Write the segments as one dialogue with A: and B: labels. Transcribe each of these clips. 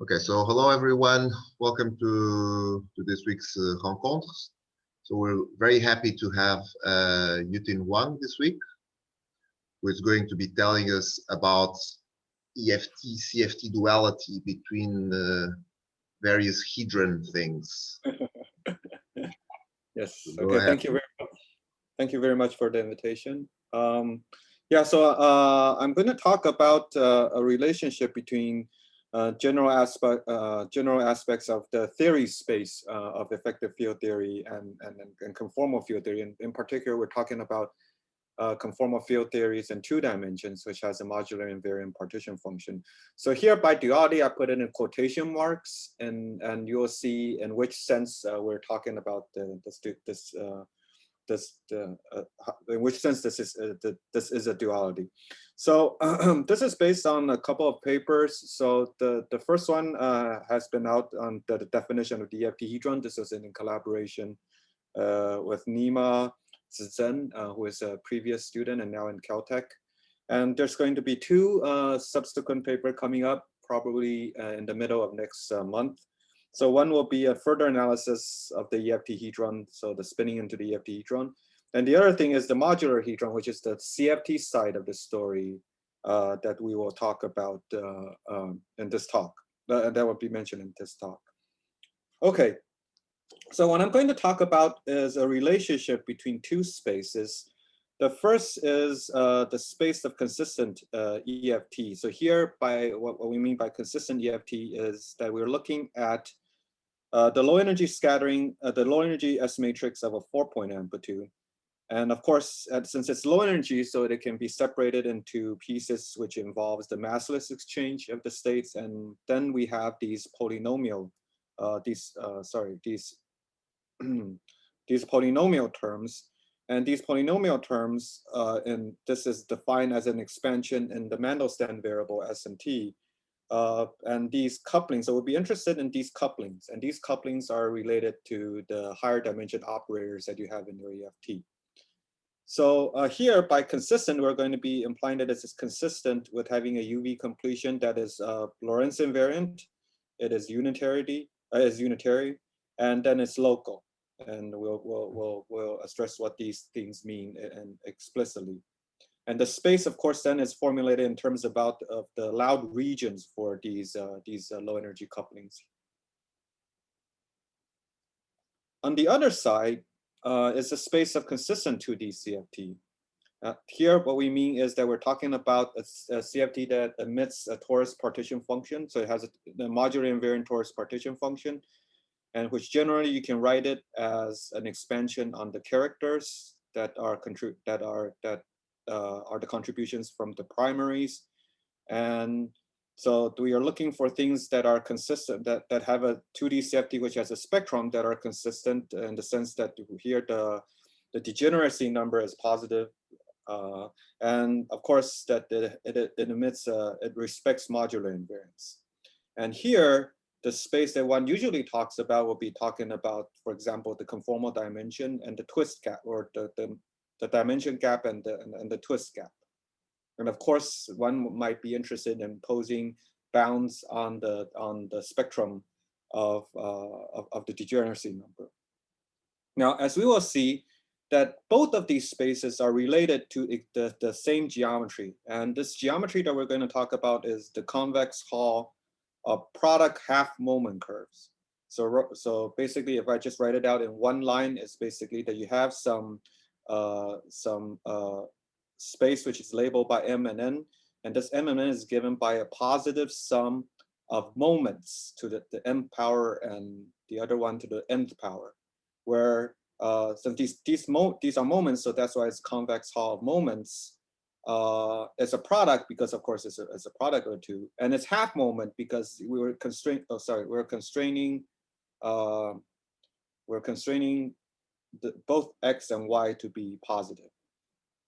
A: Okay, so hello everyone. Welcome to this week's Rencontres. So we're very happy to have Huang this week, who is going to be telling us about EFT, CFT duality between various hedron things.
B: Yes.
A: So go
B: Okay.
A: ahead.
B: Thank you very much. Thank you very much for the invitation. Yeah. So I'm going to talk about a relationship between general aspects of the theory space of effective field theory and conformal field theory. And in particular, we're talking about conformal field theories in 2 dimensions, which has a modular invariant partition function. So here by duality, I put it in quotation marks, and you'll see in which sense we're talking about in which sense this is a duality. So this is based on a couple of papers. So the first one has been out on the definition of the EFT-hedron. This was in collaboration with Nima Zhen, who is a previous student and now in Caltech. And there's going to be 2 subsequent papers coming up, probably in the middle of next month. So one will be a further analysis of the EFT-hedron, so the spinning into the EFT-hedron. And the other thing is the modular hedron, which is the CFT side of the story that we will talk about in this talk, that will be mentioned in this talk. Okay. So what I'm going to talk about is a relationship between 2 spaces. The first is the space of consistent EFT. So here, by what we mean by consistent EFT is that we're looking at the low energy scattering, the low energy S matrix of a 4-point amplitude. And of course, since it's low energy, so it can be separated into pieces which involves the massless exchange of the states. And then we have these polynomial, these polynomial terms. And these polynomial terms, and this is defined as an expansion in the Mandelstam variable S and T. And these couplings, so we'll be interested in these couplings. And these couplings are related to the higher dimension operators that you have in your EFT. So here, by consistent, we're going to be implying that this is consistent with having a UV completion that is Lorentz invariant. It is unitary, and then it's local. And we'll stress what these things mean and explicitly. And the space, of course, then is formulated in terms of the allowed regions for these low energy couplings. On the other side is the space of consistent 2D CFT. Here, what we mean is that we're talking about a CFT that emits a torus partition function. So it has the modular invariant torus partition function, and which generally you can write it as an expansion on the characters that are the contributions from the primaries. And so we are looking for things that are consistent, that have a 2D CFT which has a spectrum that are consistent in the sense that here the degeneracy number is positive. And of course that it emits, it respects modular invariance. And here, the space that one usually talks about will be talking about, for example, the conformal dimension and the twist gap, or the dimension gap and the twist gap. And of course, one might be interested in posing bounds on the spectrum of the degeneracy number. Now, as we will see, that both of these spaces are related to the same geometry. And this geometry that we're going to talk about is the convex Hall of product half moment curves. So basically, if I just write it out in one line, it's basically that you have some space which is labeled by M and N, and this M and N is given by a positive sum of moments to the m power and the other one to the nth power, where so these are moments, so that's why it's convex Hall of moments. It's a product because, of course, it's a product or two, and it's half moment because we were constrained. Oh, sorry, we're constraining both x and y to be positive.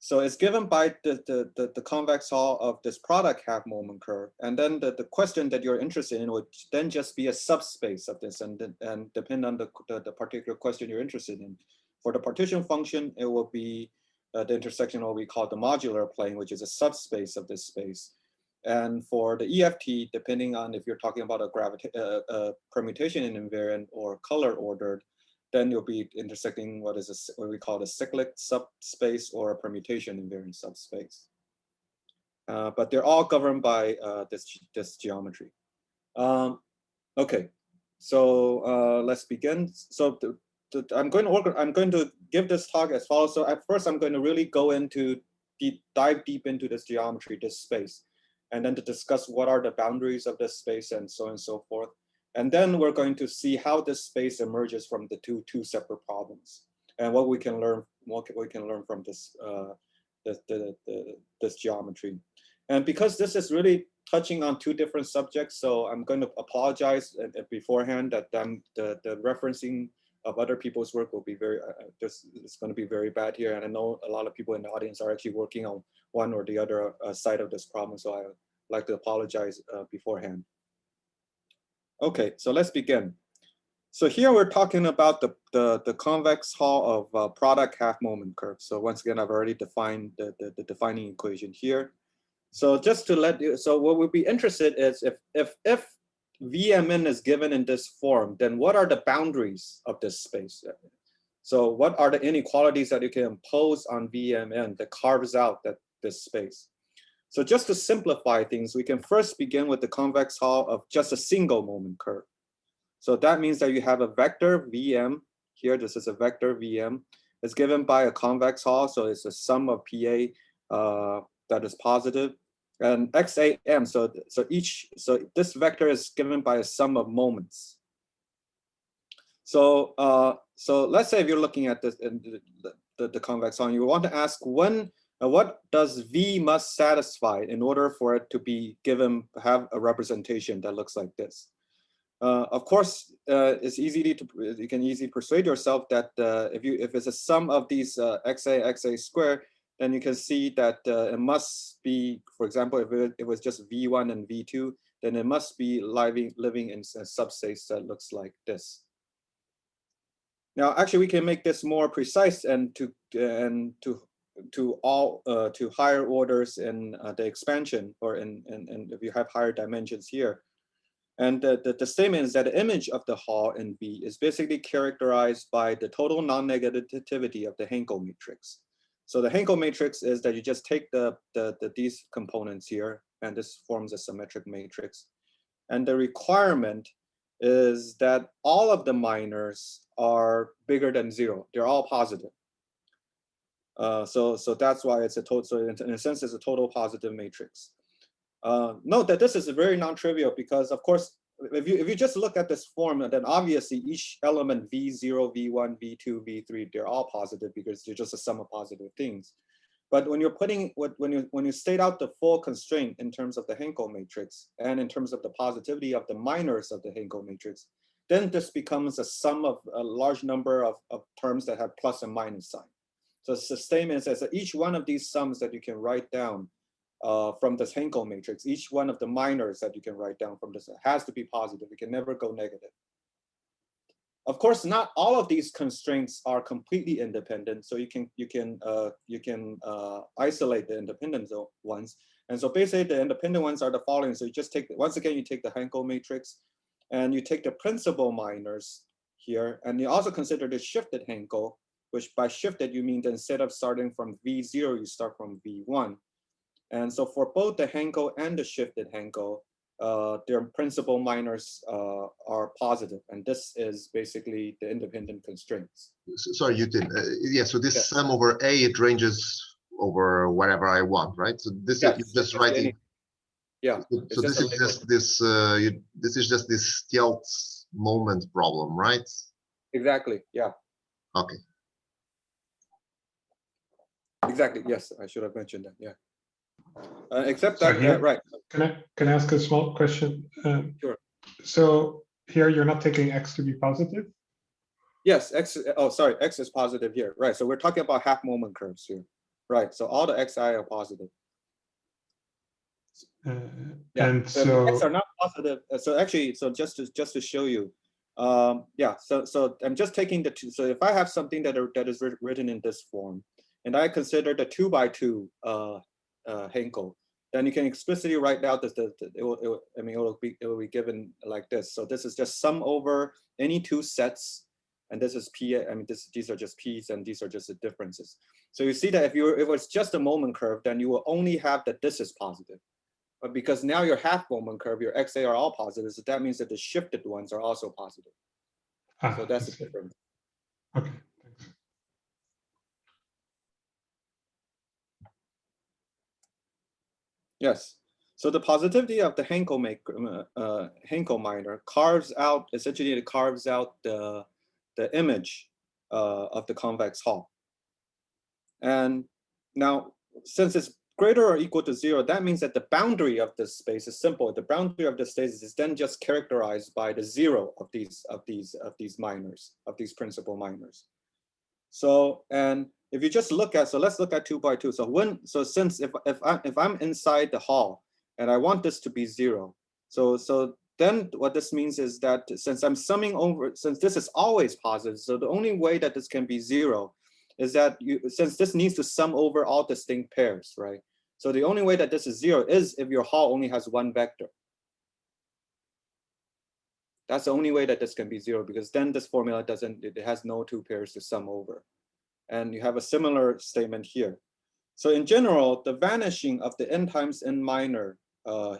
B: So it's given by the convex Hall of this product half moment curve, and then the question that you're interested in would then just be a subspace of this, and depend on the particular question you're interested in. For the partition function, it will be the intersection of what we call the modular plane, which is a subspace of this space. And for the EFT, depending on if you're talking about a permutation in invariant or color ordered, then you'll be intersecting what we call a cyclic subspace or a permutation invariant subspace. But they're all governed by this geometry. Okay, so let's begin. So I'm going to give this talk as follows. So at first, I'm going to really go into dive deep into this geometry, this space, and then to discuss what are the boundaries of this space and so on and so forth. And then we're going to see how this space emerges from the two separate problems and what we can learn from this this geometry. And because this is really touching on two different subjects, so I'm going to apologize beforehand that the referencing of other people's work will be it's going to be very bad here. And I know a lot of people in the audience are actually working on one or the other side of this problem, so I would like to apologize beforehand. Okay, so let's begin. So here we're talking about the convex Hall of product half moment curve. So once again, I've already defined the defining equation here. So just to let you, so what we'd be interested is if VMN is given in this form, then what are the boundaries of this space? So what are the inequalities that you can impose on VMN that carves out this space? So just to simplify things, we can first begin with the convex Hall of just a single moment curve. So that means that you have a vector VM here. This is a vector VM. It's given by a convex Hall, so it's a sum of PA that is positive, and XAM. So this vector is given by a sum of moments. So let's say if you're looking at this in the convex Hall, you want to ask what does V must satisfy in order for it to be have a representation that looks like this? Of course, you can easily persuade yourself that if it's a sum of these XA squared, then you can see that it must be, for example, if it was just V1 and V2, then it must be living in a subspace that looks like this. Now, actually, we can make this more precise and to higher orders in the expansion, or in if you have higher dimensions here. And the statement is that the image of the Hall in V is basically characterized by the total non-negativity of the Hankel matrix. So the Hankel matrix is that you just take these components here, and this forms a symmetric matrix. And the requirement is that all of the minors are bigger than 0. They're all positive. So that's why it's a total. So in a sense, it's a total positive matrix. Note that this is very non-trivial because, of course, if you just look at this form, then obviously each element V0, V1, V2, V3, they're all positive because they're just a sum of positive things. But when you're when you state out the full constraint in terms of the Hankel matrix and in terms of the positivity of the minors of the Hankel matrix, then this becomes a sum of a large number of terms that have plus and minus sign. So the statement says that each one of these sums that you can write down from this Hankel matrix, each one of the minors that you can write down from this has to be positive. It can never go negative. Of course, not all of these constraints are completely independent. So you can isolate the independent ones. And so basically the independent ones are the following. So you just take, once again, you take the Hankel matrix and you take the principal minors here. And you also consider the shifted Hankel, which by shifted, you mean that instead of starting from V0, you start from V1. And so for both the Hankel and the shifted Hankel, their principal minors are positive. And this is basically the independent constraints.
A: Sorry, Yutin. Yeah, so this sum over A, it ranges over whatever I want, right? So this is just writing.
B: Yeah.
A: So this is just this. This is just this stealth moment problem, right?
B: Exactly. Yeah.
A: Okay.
B: Exactly. Yes, I should have mentioned that. Yeah. Except
C: so
B: that,
C: here,
B: right.
C: Can I ask a small question?
B: Sure.
C: So here you're not taking X to be positive?
B: Yes, X. Oh, sorry, X is positive here. Right. So we're talking about half moment curves here. Right. So all the Xi are positive.
C: And
B: so if the X are not positive. So actually, so just to show you, yeah. So I'm just taking the two. So if I have something that is written in this form, and I consider the 2 by 2 Hankel, then you can explicitly write out that it will be given like this. So this is just sum over any two sets, and this is P. I mean, these are just P's, and these are just the differences. So you see that if it's just a moment curve, then you will only have that this is positive. But because now your half moment curve, your XA are all positive, so that means that the shifted ones are also positive. So that's the difference.
C: Okay, thanks.
B: Yes. So the positivity of the Hankel minor carves out, essentially it carves out the image of the convex Hall. And now, since it's greater or equal to 0, that means that the boundary of this space is simple. The boundary of the space is then just characterized by the 0 of these minors, of these principal minors. So, and if you just look at, so let's look at 2 by 2. So since if I'm inside the Hall and I want this to be 0, so then what this means is that since I'm summing over, since this is always positive, so the only way that this can be 0 is that since this needs to sum over all distinct pairs, right? So the only way that this is 0 is if your Hall only has one vector. That's the only way that this can be 0, because then this formula it has no two pairs to sum over. And you have a similar statement here. So in general, the vanishing of the n times n minor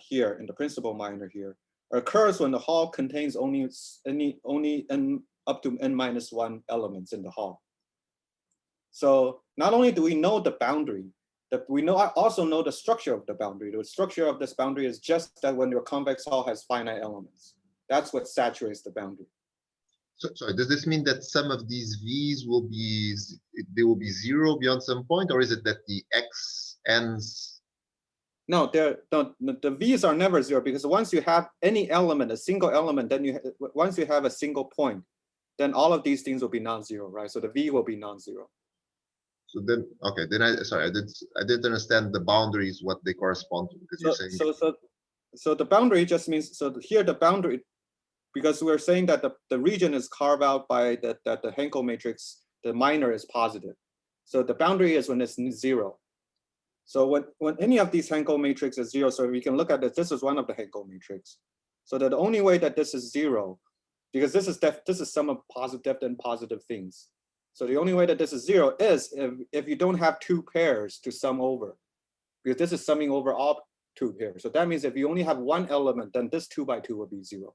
B: here in the principal minor here occurs when the Hall contains only n up to n minus 1 elements in the Hall. So not only do we know the boundary, that we also know the structure of the boundary. The structure of this boundary is just that when your convex Hall has finite elements. That's what saturates the boundary.
A: So, sorry, does this mean that some of these V's will be 0 beyond some point, or is it that the X ends?
B: No, the V's are never 0, because once you have any element, a single element, then once you have a single point, then all of these things will be non-zero, right? So the V will be non-zero.
A: So then, okay, then I didn't understand the boundaries, what they correspond to, because you're saying.
B: So the boundary just means, so here the boundary, because we're saying that the region is carved out by that the Hankel matrix, the minor is positive. So the boundary is when it's 0. So when any of these Hankel matrix is 0, so we can look at this is one of the Hankel matrix. So that the only way that this is 0, because this is some of positive and positive things. So the only way that this is 0 is if you don't have two pairs to sum over, because this is summing over all two pairs. So that means if you only have one element, then this 2 by 2 will be 0.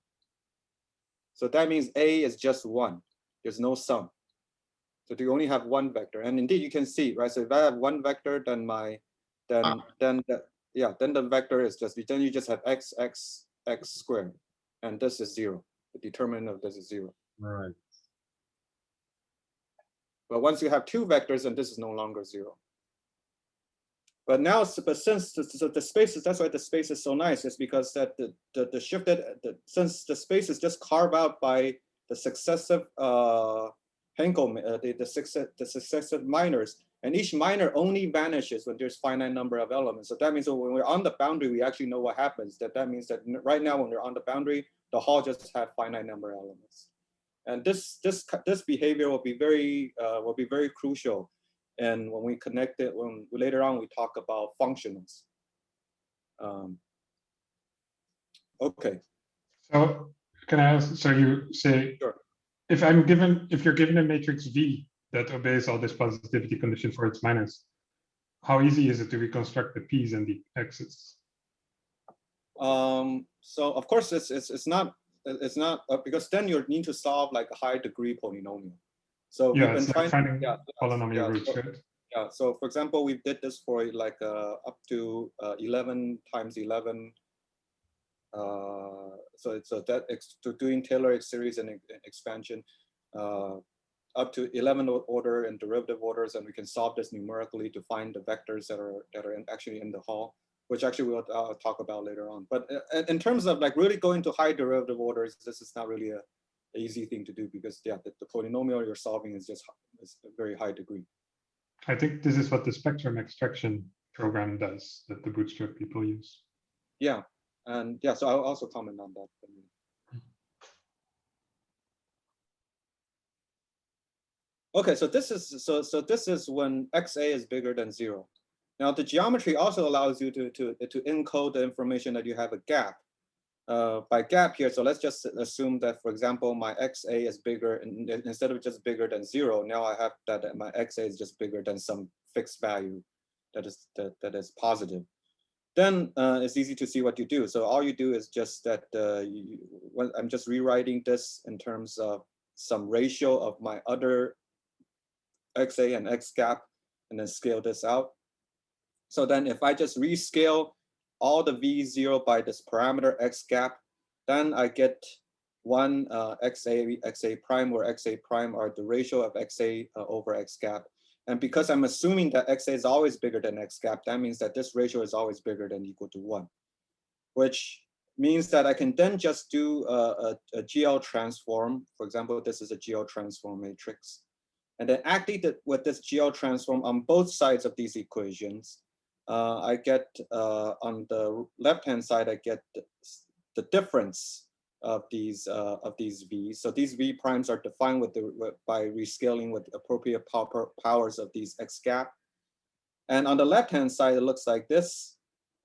B: So that means A is just 1. There's no sum. So you only have one vector. And indeed you can see, right? So if I have one vector, then then the vector is then you just have x squared. And this is 0. The determinant of this is 0.
A: All right.
B: But once you have two vectors, then this is no longer 0. But now, since the space is, that's why the space is so nice, is because that since the space is just carved out by the successive Hankel, the successive minors, and each minor only vanishes when there's finite number of elements. So that means that when we're on the boundary, we actually know what happens. That means that right now, when we're on the boundary, the Hall just have finite number of elements, and this behavior will be very crucial. And when we connect it, when later on we talk about functionals. Okay.
C: So can I ask, so you say,
B: sure.
C: if you're given a matrix V that obeys all this positivity condition for its minors, how easy is it to reconstruct the P's and the X's?
B: So of course it's not because then you need to solve like a high degree polynomial. So
C: yeah,
B: we've been trying
C: finding polynomial roots, right?
B: Yeah. So for example, we did this for like up to 11 times 11. So doing Taylor series and expansion up to 11 order and derivative orders, and we can solve this numerically to find the vectors that are actually in the Hall, which actually we'll talk about later on. But in terms of like really going to high derivative orders, this is not really an easy thing to do, because the polynomial you're solving is a very high degree.
C: I think this is what the spectrum extraction program does that the bootstrap people use.
B: Yeah, and yeah, so I'll also comment on that. Okay, so this is when XA is bigger than 0. Now the geometry also allows you to encode the information that you have a gap. By gap here, so let's just assume that, for example, my XA is bigger, and instead of just bigger than 0, now I have that my XA is just bigger than some fixed value that is positive. Then it's easy to see what you do. So all you do is just that I'm just rewriting this in terms of some ratio of my other XA and X gap, and then scale this out. So then if I just rescale all the V0 by this parameter X gap, then I get one XA prime, where XA prime are the ratio of XA over X gap. And because I'm assuming that XA is always bigger than X gap, that means that this ratio is always bigger than equal to 1, which means that I can then just do a GL transform. For example, this is a GL transform matrix. And then acting with this GL transform on both sides of these equations, I get on the left-hand side, I get the difference of these V's. So these V primes are defined by rescaling with appropriate powers of these X gap. And on the left-hand side, it looks like this.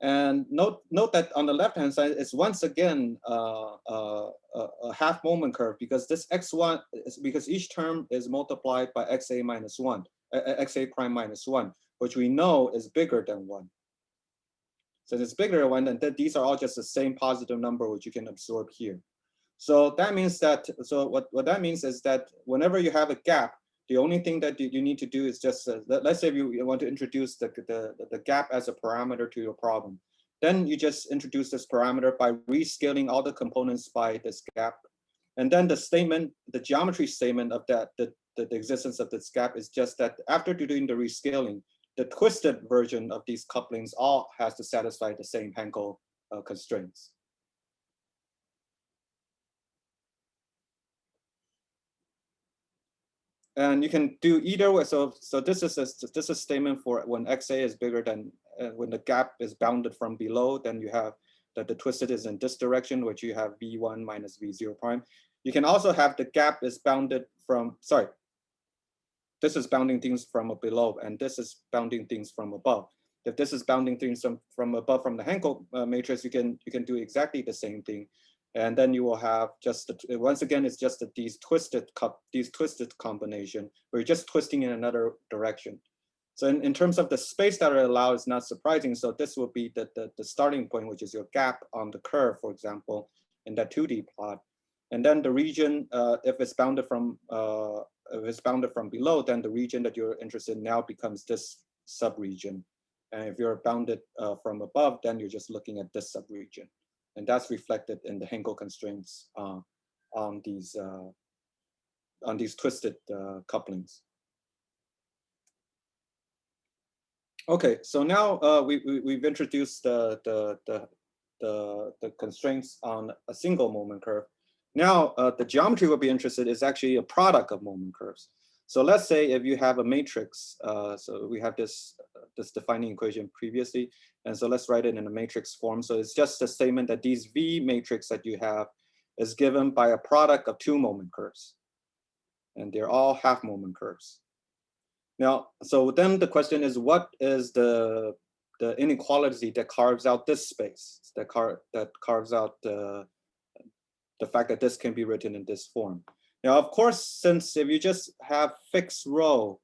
B: And note that on the left-hand side, it's once again a half moment curve, because this X1 is because each term is multiplied by XA minus 1, XA prime minus 1, which we know is bigger than 1. So it's bigger than 1, and these are all just the same positive number, which you can absorb here. So that means that, so what that means is that whenever you have a gap, the only thing that you need to do is just, let's say if you want to introduce the gap as a parameter to your problem, then you just introduce this parameter by rescaling all the components by this gap. And then the statement, the geometry statement of that, the existence of this gap is just that after doing the rescaling, the twisted version of these couplings all has to satisfy the same Hankel constraints. And you can do either way. So this is a statement for when XA is bigger than, when the gap is bounded from below, then you have that the twisted is in this direction, which you have V1 minus V0 prime. You can also have the gap is bounded from, sorry, this is bounding things from below, and this is bounding things from above. If this is bounding things from above from the Hankel matrix, you can do exactly the same thing. And then you will have just, once again, it's just these twisted combination, where you're just twisting in another direction. So in terms of the space that it allows, it's not surprising. So this will be the starting point, which is your gap on the curve, for example, in that 2D plot. And then the region, if it's bounded from below, then the region that you're interested in now becomes this subregion. And if you're bounded from above, then you're just looking at this subregion. And that's reflected in the Hankel constraints on these twisted couplings. Okay, so now we've introduced the constraints on a single moment curve. Now the geometry we'll be interested in is actually a product of moment curves. So let's say if you have a matrix, so we have this defining equation previously, and so let's write it in a matrix form. So it's just a statement that these V matrix that you have is given by a product of two moment curves, and they're all half moment curves. Now, so then the question is, what is the inequality that carves out this space, that carves out the fact that this can be written in this form? Now, of course, since if you just have fixed row,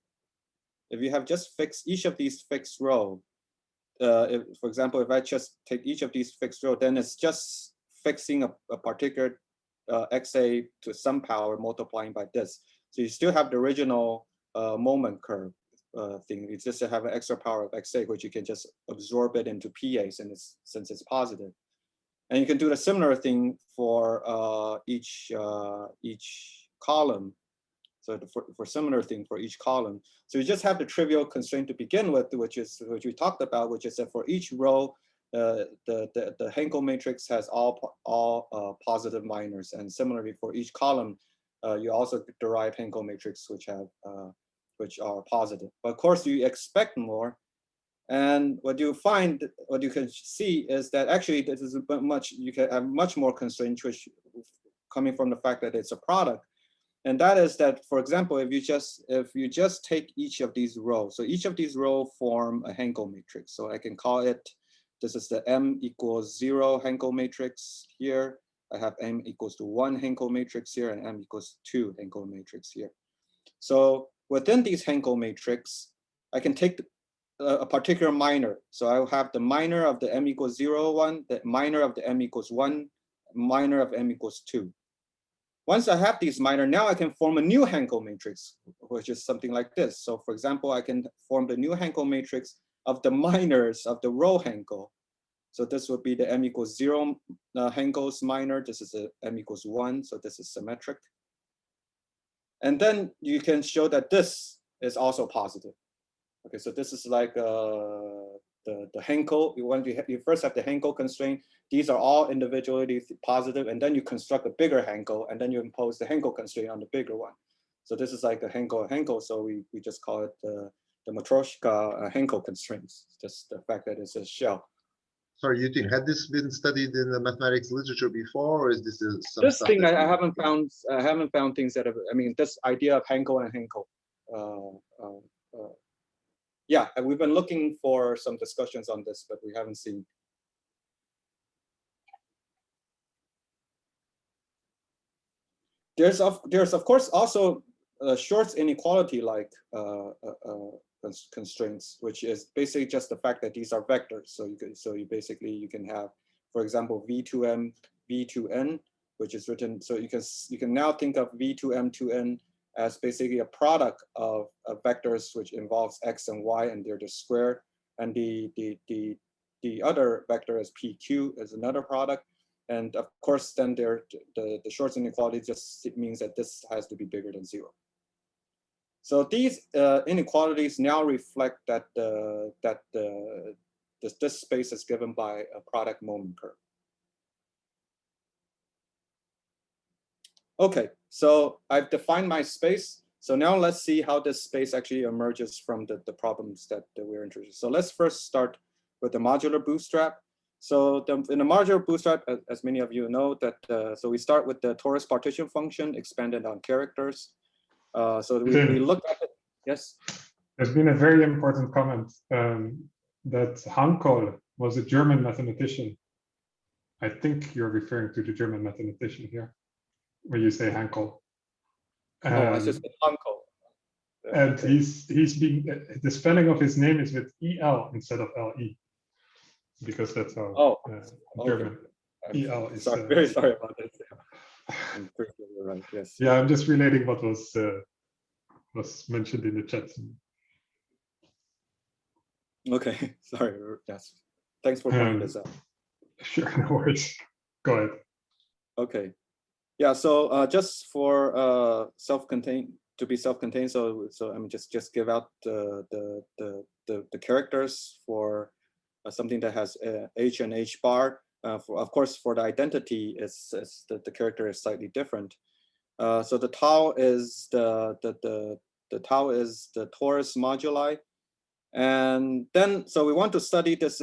B: if you have just fixed each of these fixed row, if, for example, if I just take each of these fixed row, then it's just fixing a particular XA to some power multiplying by this. So you still have the original moment curve thing. You just have an extra power of XA, which you can just absorb it into PA since it's positive. And you can do the similar thing for each column. So for similar thing for each column. So you just have the trivial constraint to begin with, which we talked about, which is that for each row, the Hankel matrix has all positive minors, and similarly for each column, you also derive Hankel matrix which are positive. But of course, you expect more. And what you can see is that actually this is you can have much more constraints, which coming from the fact that it's a product. And that is that, for example, if you just take each of these rows, so each of these rows form a Hankel matrix. So I can call it, this is the m equals 0 Hankel matrix here. I have m equals to 1 Hankel matrix here, and m equals 2 Hankel matrix here. So within these Hankel matrix, I can take a particular minor. So I will have the minor of the m equals 0, 1, the minor of the m equals 1, minor of m equals 2. Once I have these minor, now I can form a new Hankel matrix, which is something like this. So for example, I can form the new Hankel matrix of the minors of the row Hankel. So this would be the m equals 0 Hankel's minor. This is a m equals 1, so this is symmetric. And then you can show that this is also positive. Okay, so this is like the Hankel. You first have the Hankel constraint. These are all individually positive, and then you construct a bigger Hankel, and then you impose the Hankel constraint on the bigger one. So this is like a Hankel. So we just call it the Matryoshka Hankel constraints. Just the fact that it's a shell.
A: Sorry, Yutin, had this been studied in the mathematics literature before, or is this some
B: this
A: stuff
B: thing
A: that
B: I haven't found. I haven't found things that have. I mean, this idea of Hankel and Hankel. Yeah, we've been looking for some discussions on this, but we haven't seen. There's of course also Short's inequality like constraints, which is basically just the fact that these are vectors. So you can have, for example, v2m, v2n, which is written. So you can now think of v2m, 2n as basically a product of vectors which involves x and y, and they're the square. And the other vector is pq is another product. And of course, then the Short's inequality just means that this has to be bigger than 0. So these inequalities now reflect that this space is given by a product moment curve. Okay, so I've defined my space. So now let's see how this space actually emerges from the problems that we're interested in. So let's first start with the modular bootstrap. So in the modular bootstrap, as many of you know, that so we start with the torus partition function expanded on characters. So we look at it. Yes.
C: There's been a very important comment that Hankel was a German mathematician. I think you're referring to the German mathematician here, when you say Hankel.
B: Oh, I just said Hankel.
C: And he's being, the spelling of his name is with EL instead of LE, because that's how German EL is.
B: Sorry, very sorry about that. I'm pretty sure you're right. Yes.
C: Yeah, I'm just relating what was mentioned in the chat.
B: Okay, sorry. Yes, thanks for pointing this out.
C: Sure, no worries. Go ahead.
B: Okay, yeah. So just for self-contained, to be self-contained, so I'm just give out the characters for something that has h and h bar. Of course, for the identity, the character is slightly different. So the tau is the tau is the torus moduli, and then so we want to study this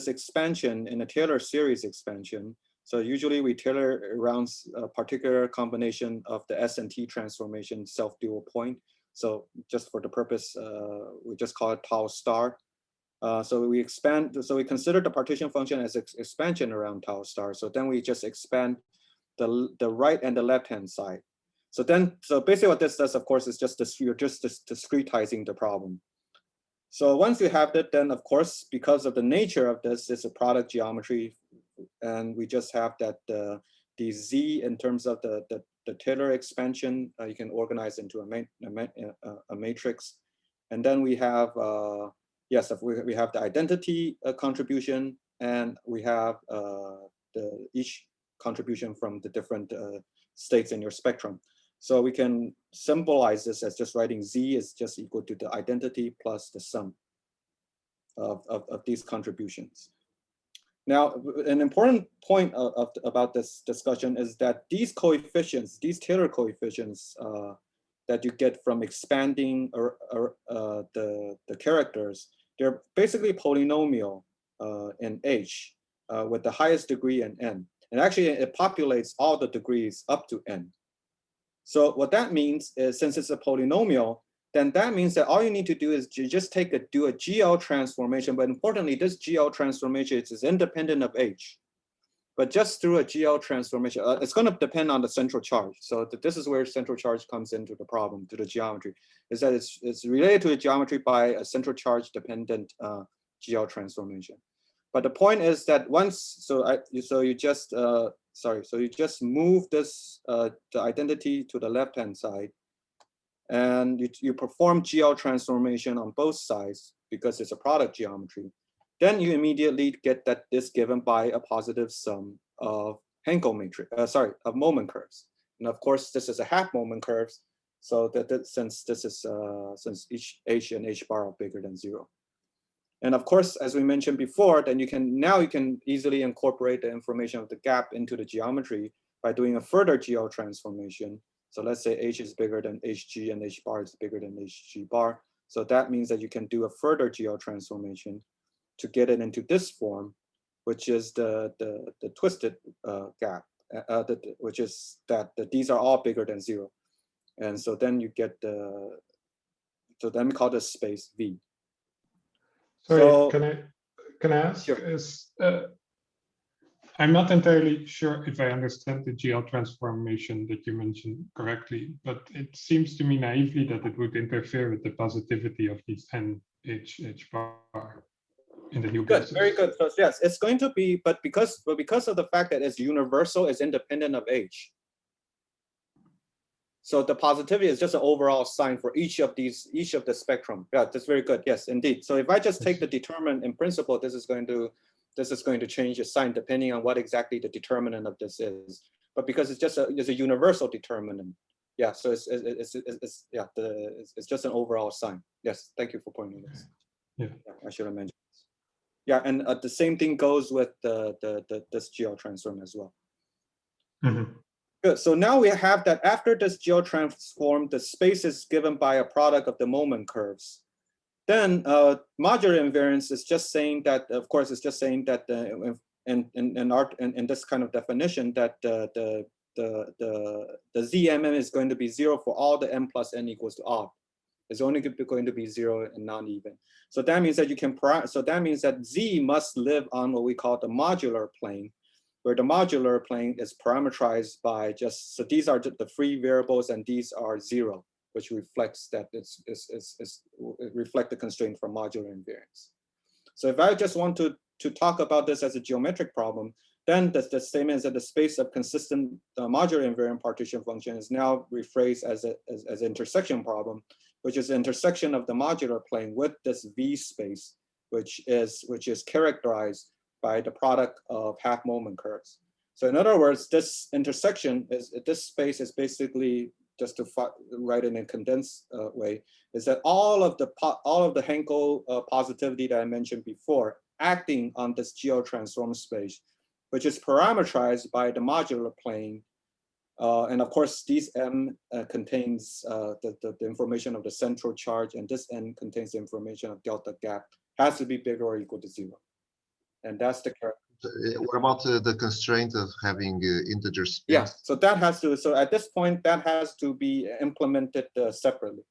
B: expansion in a Taylor series expansion. So usually we tailor around a particular combination of the S and T transformation self-dual point. So just for the purpose, we just call it tau star. So we expand. So we consider the partition function as expansion around tau star. So then we just expand the right and the left hand side. So basically what this does, of course, is you're just discretizing the problem. So once you have that, then of course, because of the nature of this, it's a product geometry, and we just have that the Z in terms of the Taylor expansion, you can organize into a matrix, and then we have yes, we have the identity contribution, and we have each contribution from the different states in your spectrum. So we can symbolize this as just writing Z is just equal to the identity plus the sum of these contributions. Now, an important point about this discussion is that these coefficients, these Taylor coefficients that you get from expanding the characters, they're basically polynomial in H with the highest degree in N. And actually, it populates all the degrees up to N. So what that means is, since it's a polynomial, then that means that all you need to do is just do a GL transformation. But importantly, this GL transformation is independent of H. But just through a GL transformation, it's going to depend on the central charge. So this is where central charge comes into the problem, to the geometry, is that it's related to the geometry by a central charge dependent GL transformation. But the point is that you just move this the identity to the left hand side, and you perform GL transformation on both sides because it's a product geometry. Then you immediately get that this given by a positive sum of Hankel matrix, of moment curves. And of course, this is a half moment curves. So since each H and H bar are bigger than 0. And of course, as we mentioned before, then you can easily incorporate the information of the gap into the geometry by doing a further GL transformation. So let's say H is bigger than HG and H bar is bigger than HG bar. So that means that you can do a further GL transformation to get it into this form, which is the twisted gap, which is that these are all bigger than 0. And so then you get so then we call this space V.
C: Sorry,
B: So,
C: can I ask?
B: Sure.
C: I'm not entirely sure if I understand the GL transformation that you mentioned correctly, but it seems to me naively that it would interfere with the positivity of these NH bar in the new basis.
B: Very good. So yes, it's going to be, but because of the fact that it's universal, it's independent of H. So the positivity is just an overall sign for each of the spectrum. Yeah, that's very good. Yes, indeed. So if I just take the determinant in principle, this is going to change the sign depending on what exactly the determinant of this is. But because it's just a universal determinant, yeah. So it's just an overall sign. Yes, thank you for pointing this.
C: Yeah,
B: I should have mentioned this. Yeah, and the same thing goes with this GL transform as well.
C: Mm-hmm.
B: Good. So now we have that after this GL transform, the space is given by a product of the moment curves. Then modular invariance is just saying that, of course, it's just saying that in this kind of definition that the ZMM is going to be 0 for all the m plus n equals to odd. It's only going to be 0 and non-even. So that means that Z must live on what we call the modular plane, where the modular plane is parameterized by just, so these are the free variables and these are 0, which reflects that it reflects the constraint from modular invariance. So if I just want to talk about this as a geometric problem, then the statement is that the space of consistent modular invariant partition function is now rephrased as an intersection problem, which is the intersection of the modular plane with this V space, which is characterized by the product of half moment curves. So in other words, this intersection this space is basically, just to write it in a condensed way, is that all of the Hankel positivity that I mentioned before acting on this GL transform space, which is parameterized by the modular plane. And of course, these M contains the information of the central charge, and this N contains the information of delta gap, has to be bigger or equal to 0. And that's the character.
A: What about the constraint of having integer space?
B: Yeah, so that has to, so at this point, that has to be implemented separately.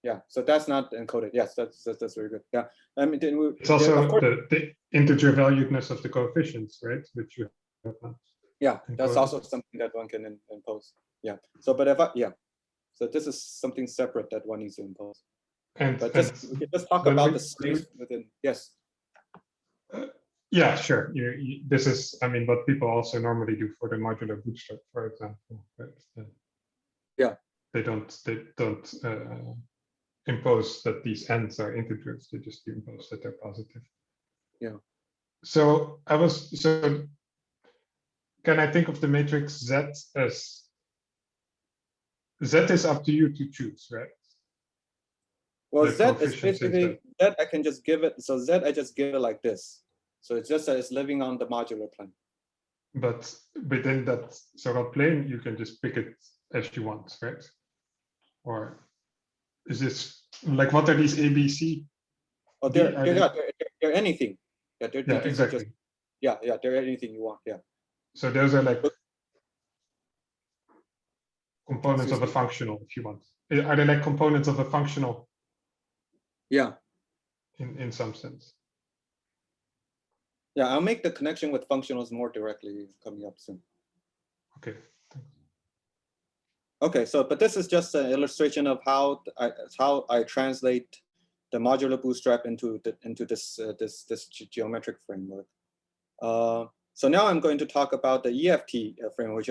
B: Yeah, so that's not encoded. Yes, that's very good. Yeah, I mean,
C: it's also the integer valuedness of the coefficients, right? Which you have
B: yeah, that's also something that one can impose. Yeah. So, but so this is something separate that one needs to impose.
C: And
B: but we can just talk about the space within. Yes.
C: Yeah, sure. This is, I mean, what people also normally do for the modular bootstrap, for example. Right?
B: Yeah.
C: They don't impose that these ends are integers. They just impose that they're positive.
B: Yeah.
C: So can I think of the matrix Z as Z is up to you to choose, right?
B: Well, Z is basically Z. I can just give it. So Z, I just give it like this. So it's just that it's living on the modular plane.
C: But within that sort of plane, you can just pick it as you want, right? Or is this like, what are these ABC?
B: Oh, they're anything. Yeah,
C: yeah, exactly.
B: Just, yeah, they're anything you want. Yeah.
C: So those are like components of a functional, if you want. Are they like components of a functional?
B: Yeah.
C: In some sense.
B: Yeah, I'll make the connection with functionals more directly coming up soon.
C: Okay. Thanks.
B: Okay, so but this is just an illustration of how I translate the modular bootstrap into this geometric framework. So now I'm going to talk about the EFT framework,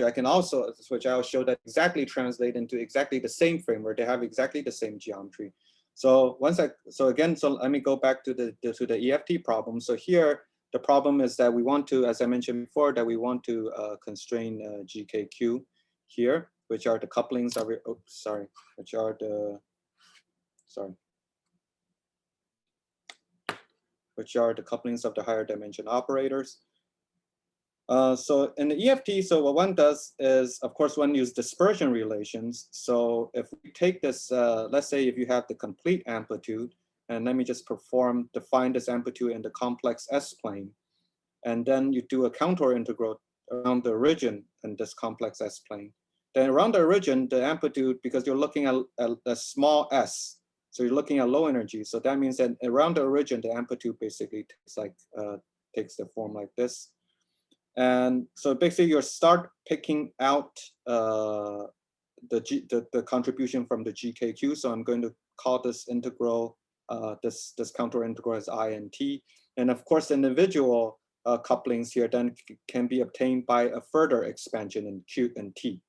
B: which I'll show that exactly translate into exactly the same framework. They have exactly the same geometry. So let me go back to the EFT problem. So here the problem is that we want to, as I mentioned before, that we want to constrain GKQ here, which are the couplings of which are the couplings of the higher dimension operators. So in the EFT, so what one does is, of course, one uses dispersion relations. So if we take this, let's say if you have the complete amplitude, and let me just define this amplitude in the complex S-plane, and then you do a contour integral around the origin in this complex S-plane. Then around the origin, the amplitude, because you're looking at a small s, so you're looking at low energy. So that means that around the origin, the amplitude basically takes the form like this. And so basically you start picking out the contribution from the GKQ. So I'm going to call this integral, this contour integral as I and T. And of course, individual couplings here then can be obtained by a further expansion in Q and T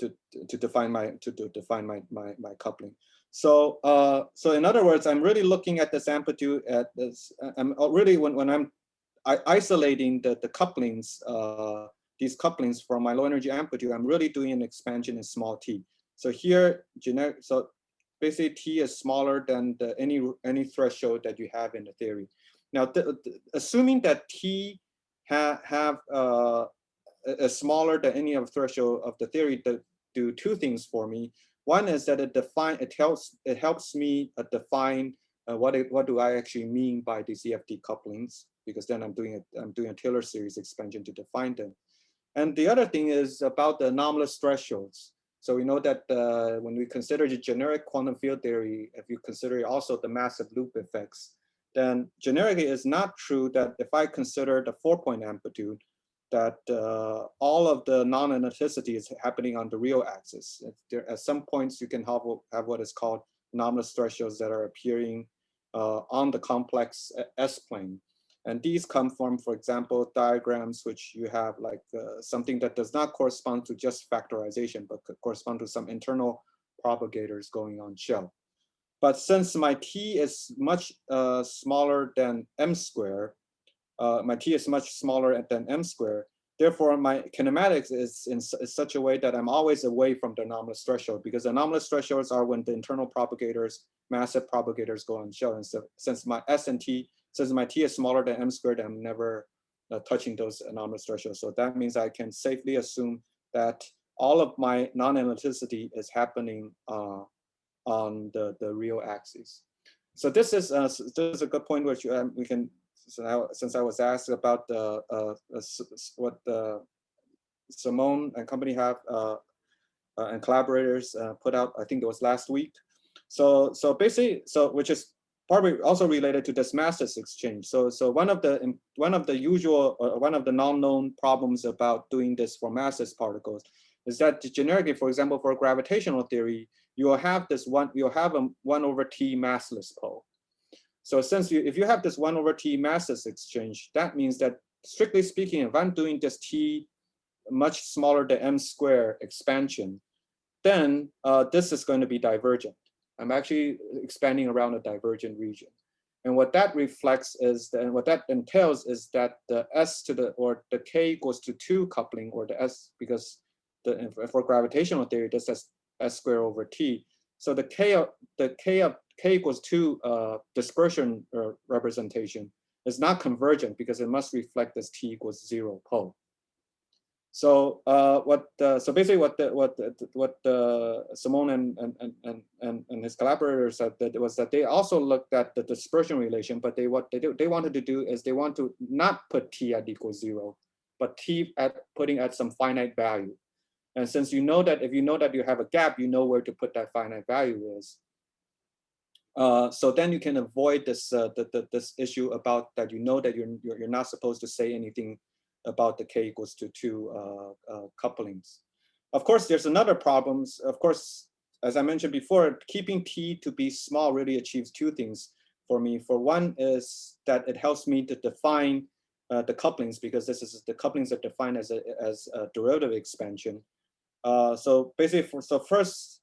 B: to define my coupling. So so in other words, I'm really looking at this amplitude at this. I'm really when I'm isolating the couplings, these couplings from my low energy amplitude, I'm really doing an expansion in small t. So here, so basically T is smaller than any threshold that you have in the theory. Now, assuming that T is smaller than any of the threshold of the theory, that do two things for me. One is that it helps me define what do I actually mean by these EFT couplings, because then I'm doing a Taylor series expansion to define them. And the other thing is about the anomalous thresholds. So we know that when we consider the generic quantum field theory, if you consider also the massive loop effects, then generically it's not true that if I consider the 4-point amplitude, that all of the non-analyticity is happening on the real axis. At some points you can have what is called anomalous thresholds that are appearing on the complex S-plane. And these come from, for example, diagrams which you have like something that does not correspond to just factorization, but could correspond to some internal propagators going on shell. But since my T is much smaller than M square, my T is much smaller than M square, therefore my kinematics is in such a way that I'm always away from the anomalous threshold, because anomalous thresholds are when the internal propagators, massive propagators go on shell. And so since my S and T, since my T is smaller than M squared, I'm never touching those anomalous thresholds. So that means I can safely assume that all of my non-analyticity is happening on the real axis. So this is a good point which we can, since I was asked about what Simone and company have and collaborators put out, I think it was last week. So basically, which is probably also related to this masses exchange. So one of the non-known problems about doing this for massless particles is that generically, for example, for gravitational theory, you'll have a 1/T massless pole. So since if you have this 1/T massless exchange, that means that strictly speaking, if I'm doing this T much smaller than M square expansion, then this is going to be divergent. I'm actually expanding around a divergent region. And what that reflects is that, what that entails is that the S to the, or the K equals to 2 coupling, or the S, because for gravitational theory, this is S square over T. So the K equals 2 dispersion representation is not convergent because it must reflect this T equals 0 pole. So so basically what Simone and his collaborators said that was that they also looked at the dispersion relation, but what they wanted to do is they want to not put T at equals 0, but T putting at some finite value. And since you know that, if you know that you have a gap, you know where to put that finite value is. So then you can avoid this this issue about that you know that you're not supposed to say anything about the k equals to 2 couplings. Of course, there's another problems. Of course, as I mentioned before, keeping t to be small really achieves two things for me. For one is that it helps me to define the couplings, because this is the couplings are defined as a derivative expansion. So basically, so first,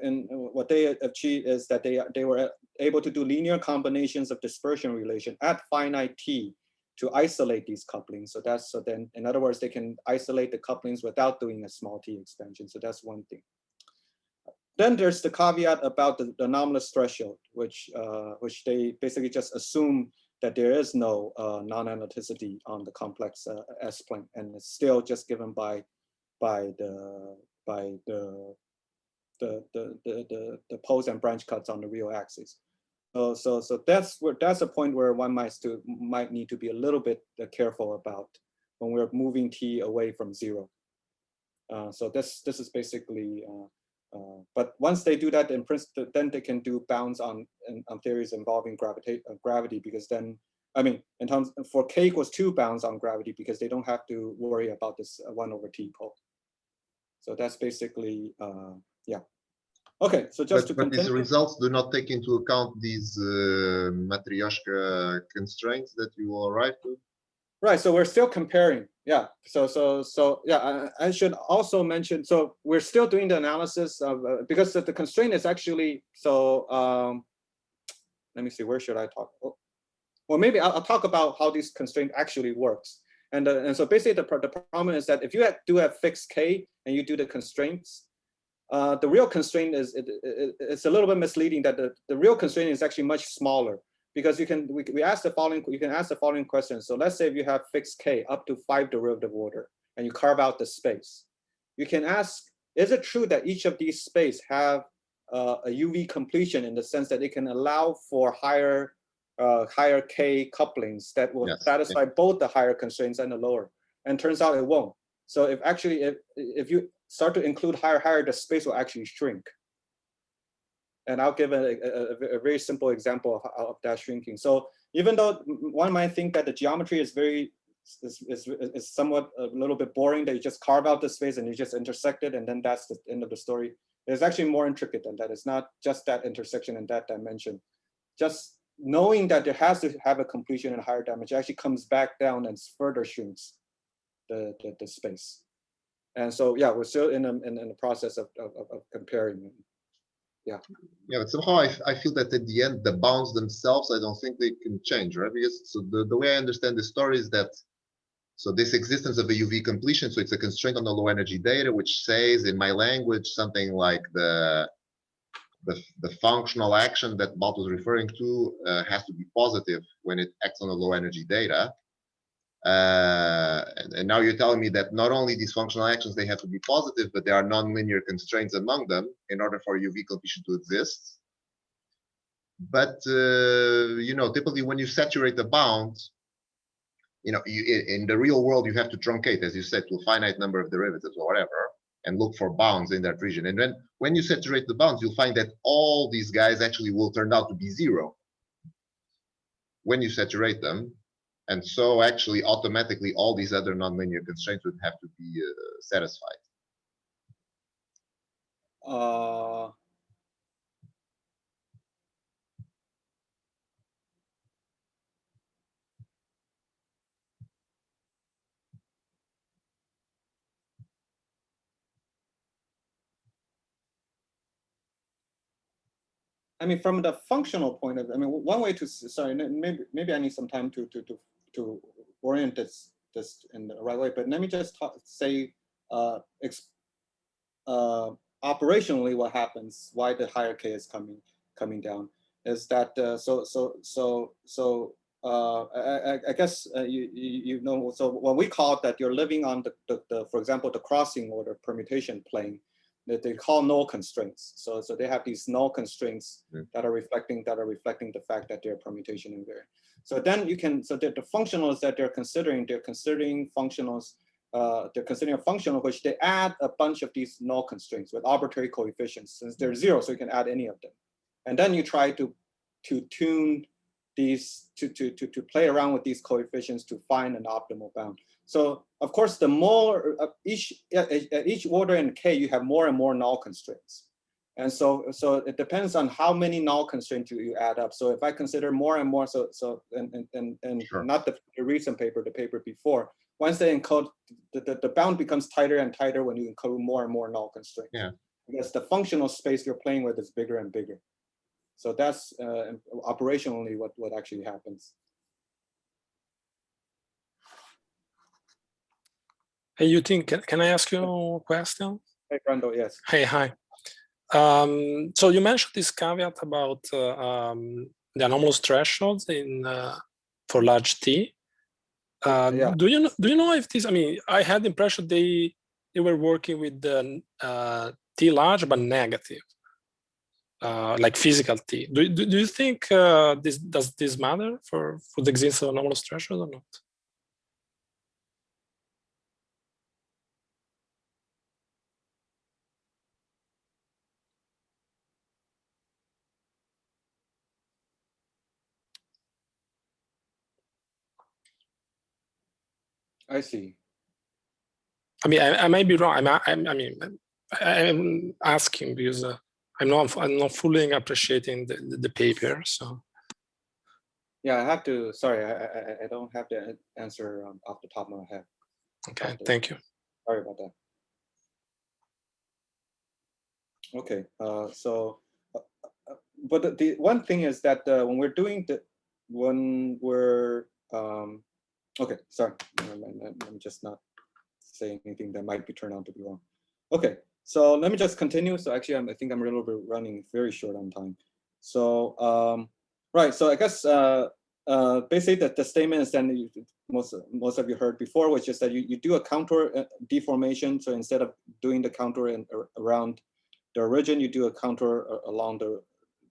B: and what they achieved is that they were able to do linear combinations of dispersion relation at finite t to isolate these couplings. So that's, so then in other words, they can isolate the couplings without doing a small t expansion. So that's one thing. Then there's the caveat about the anomalous threshold, which they basically just assume that there is no non-analyticity on the complex S-plane, and it's still just given by the pose and branch cuts on the real axis. So that's a point where one might need to be a little bit careful about when we're moving t away from 0. So this is basically. But once they do that, in principle, then they can do bounds on theories involving gravity, because then, I mean, in terms for k equals 2 bounds on gravity, because they don't have to worry about this 1/t pole. So that's basically, yeah. Okay, so just to
A: but
B: continue.
A: these results do not take into account these Matryoshka constraints that you arrived to?
B: Right, so we're still comparing, yeah. So yeah, I should also mention, so we're still doing the analysis of, because the constraint is actually, so let me see, where should I talk? Oh, well, maybe I'll talk about how this constraint actually works. And so basically the problem is that if you do have fixed k and you do the constraints, the real constraint is, it's a little bit misleading that the real constraint is actually much smaller, because you can ask the following, you can ask the following question. So let's say if you have fixed k up to 5 derivative order and you carve out the space, you can ask, is it true that each of these space have a UV completion, in the sense that it can allow for higher k couplings that will satisfy both the higher constraints and the lower? And turns out it won't. So if you start to include higher, the space will actually shrink. And I'll give a very simple example of that shrinking. So even though one might think that the geometry is somewhat a little bit boring, that you just carve out the space and you just intersect it, and then that's the end of the story. It's actually more intricate than that. It's not just that intersection in that dimension. Just knowing that there has to have a completion in a higher dimension actually comes back down and further shrinks the space. And so yeah, we're still in the process of comparing. Yeah.
A: Yeah, but somehow I feel that at the end, the bounds themselves, I don't think they can change, right? Because so the way I understand the story is that, so this existence of a UV completion, so it's a constraint on the low energy data, which says in my language something like the functional action that Balt was referring to has to be positive when it acts on the low energy data. And now you're telling me that not only these functional actions, they have to be positive, but there are nonlinear constraints among them in order for UV completion to exist. But, you know, typically when you saturate the bound, you know, in the real world, you have to truncate, as you said, to a finite number of derivatives or whatever, and look for bounds in that region. And then when you saturate the bounds, you'll find that all these guys actually will turn out to be 0 when you saturate them. And so actually automatically all these other nonlinear constraints would have to be satisfied.
B: I mean, from the functional point of view, I mean, one way to, sorry, maybe I need some time to orient this in the right way, but let me just say operationally what happens, why the higher k is coming down, is that I guess you know, so when we call it that you're living on the for example, the crossing order permutation plane, that they call null constraints. So they have these null constraints that are reflecting the fact that they're permutation invariant. So then you can, so the functionals that they're considering functionals they're considering a function in which they add a bunch of these null constraints with arbitrary coefficients, since they're 0, so you can add any of them. And then you try to tune these, to play around with these coefficients to find an optimal bound. So of course, the more at each order in K, you have more and more null constraints. And so it depends on how many null constraints you add up. So if I consider more and more, and
A: Sure.
B: not the recent paper, the paper before, once they encode, the bound becomes tighter and tighter when you encode more and more null constraints.
A: Yeah.
B: Because the functional space you're playing with is bigger and bigger. So that's operationally what actually happens.
D: Hey, Yutin, can I ask you a question?
B: Hey, Brando, yes.
D: Hey, hi. So you mentioned this caveat about the anomalous thresholds in for large T.
B: Yeah.
D: Do you know if this? I mean, I had the impression they were working with the T large but negative, like physical T. Do you think does this matter for the existence of anomalous threshold or not?
B: I see.
D: I mean, I may be wrong. I'm asking because I'm not fully appreciating the paper. So
B: Yeah, I have to. Sorry, I don't have the answer off the top of my head.
D: okay, thank you.
B: Sorry about that. Okay, but the one thing is that when we're doing okay, sorry, I'm just not saying anything that might be turned out to be wrong. Okay, so let me just continue. So actually, I think I'm a little bit running very short on time. So right, so I guess basically the statement is then most of you heard before, which is that you do a contour deformation. So instead of doing the contour around the origin, you do a contour along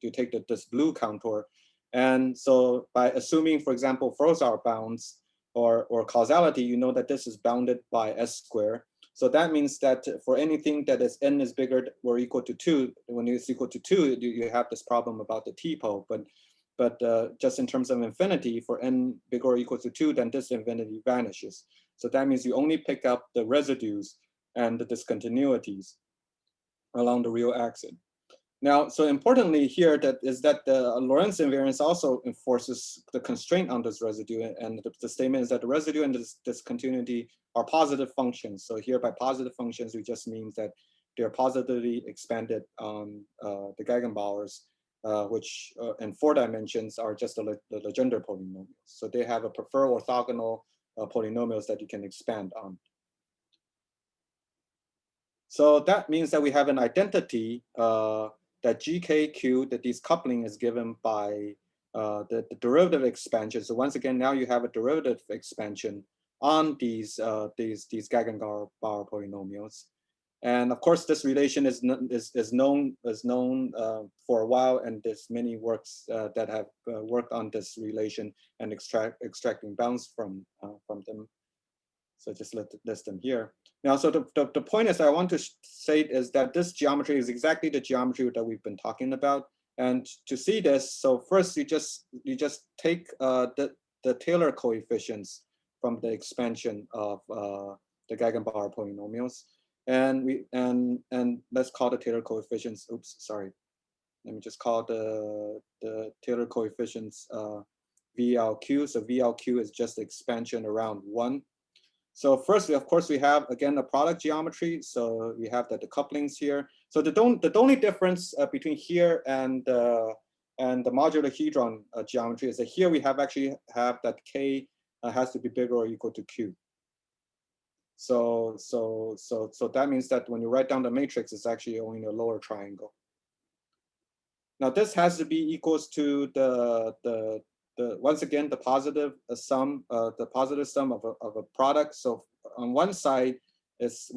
B: you take this blue contour. And so by assuming, for example, Froissart bounds or causality, you know that this is bounded by S squared. So that means that for anything that is n is bigger or equal to 2, when it's equal to 2, you have this problem about the T-pole. But just in terms of infinity, for n bigger or equal to 2, then this infinity vanishes. So that means you only pick up the residues and the discontinuities along the real axis. Now, so importantly here is that the Lorentz invariance also enforces the constraint on this residue, and the statement is that the residue and this discontinuity are positive functions. So here by positive functions, we just means that they are positively expanded on the Gegenbauers, which in 4 dimensions are just the Legendre polynomials. So they have a preferred orthogonal polynomials that you can expand on. So that means that we have an identity that GKQ, that this coupling is given by the derivative expansion. So once again, now you have a derivative expansion on these Gegenbauer polynomials. And of course, this relation is known for a while, and there's many works that have worked on this relation and extracting bounds from them. So just list them here. Now, so the point is I want to say is that this geometry is exactly the geometry that we've been talking about. And to see this, so first you just take the Taylor coefficients from the expansion of the Gegenbauer polynomials, and let's call the Taylor coefficients. Oops, sorry. Let me just call the Taylor coefficients VLQ. So VLQ is just the expansion around 1. So first, of course, we have, again, the product geometry. So we have the couplings here. So the only difference between here and the modular-hedron geometry is that here we actually have that K has to be bigger or equal to Q. So that means that when you write down the matrix, it's actually only in a lower triangle. Now this has to be equals to once again, the positive sum of a product. So on one side is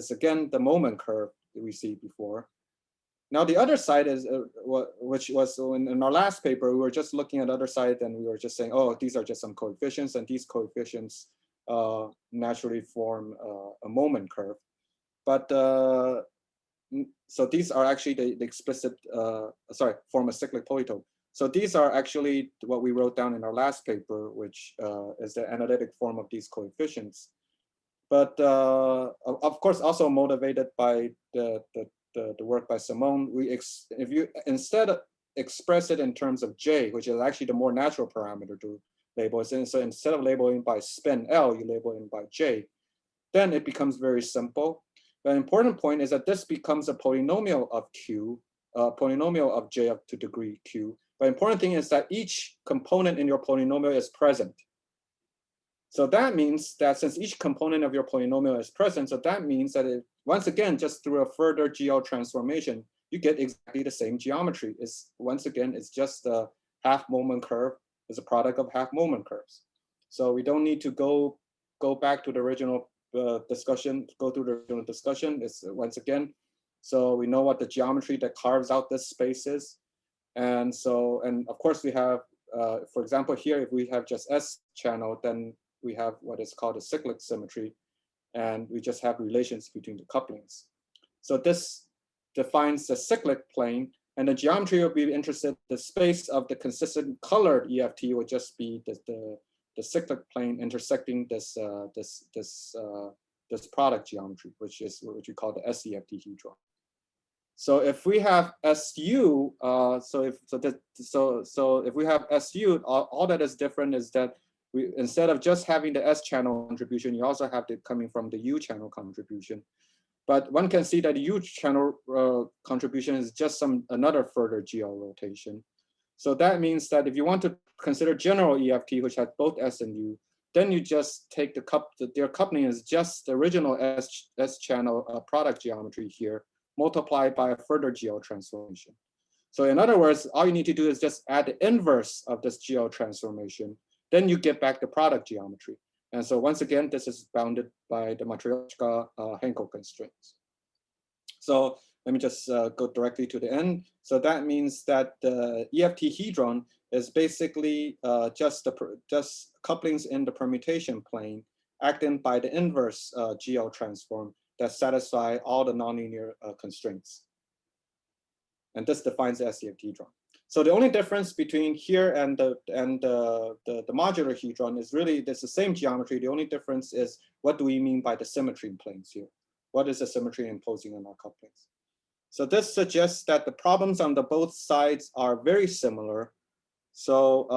B: again the moment curve that we see before. Now the other side is which was in our last paper, we were just looking at the other side and we were just saying, oh, these are just some coefficients, and these coefficients naturally form a moment curve. But so these are actually the explicit, form a cyclic polytope. So these are actually what we wrote down in our last paper, which is the analytic form of these coefficients. But of course, also motivated by the work by Simone, if you instead express it in terms of J, which is actually the more natural parameter to label it. So instead of labeling by spin L, you label it by J, then it becomes very simple. The important point is that this becomes a polynomial of Q, polynomial of J up to degree Q. The important thing is that each component in your polynomial is present. So that means that since each component of your polynomial is present, so that means that once again, just through a further GL transformation, you get exactly the same geometry. Once again, it's just a half moment curve. It's a product of half moment curves. So we don't need to go back to the original discussion, go through the original discussion. It's once again, so we know what the geometry that carves out this space is. And of course we have, for example, here, if we have just S channel, then we have what is called a cyclic symmetry, and we just have relations between the couplings. So this defines the cyclic plane, and the geometry will be interested. The space of the consistent colored EFT would just be the cyclic plane intersecting this product geometry, which we call the SEFT-hedron. So if we have SU, so if we have SU, all that is different is that instead of just having the S channel contribution, you also have it coming from the U channel contribution. But one can see that the U channel contribution is just another further GL rotation. So that means that if you want to consider general EFT, which has both S and U, then you just take their coupling is just the original S channel product geometry here, multiplied by a further GL transformation. So in other words, all you need to do is just add the inverse of this GL transformation. Then you get back the product geometry. And so once again, this is bounded by the Matryoshka-Hankel constraints. So let me just go directly to the end. So that means that the EFT-hedron is basically just couplings in the permutation plane acting by the inverse GL transform that satisfy all the nonlinear constraints. And this defines the SEFT-hedron. So the only difference between here and the modular hedron is really there's the same geometry. The only difference is what do we mean by the symmetry in planes here? What is the symmetry imposing on our couplings? So this suggests that the problems on the both sides are very similar. So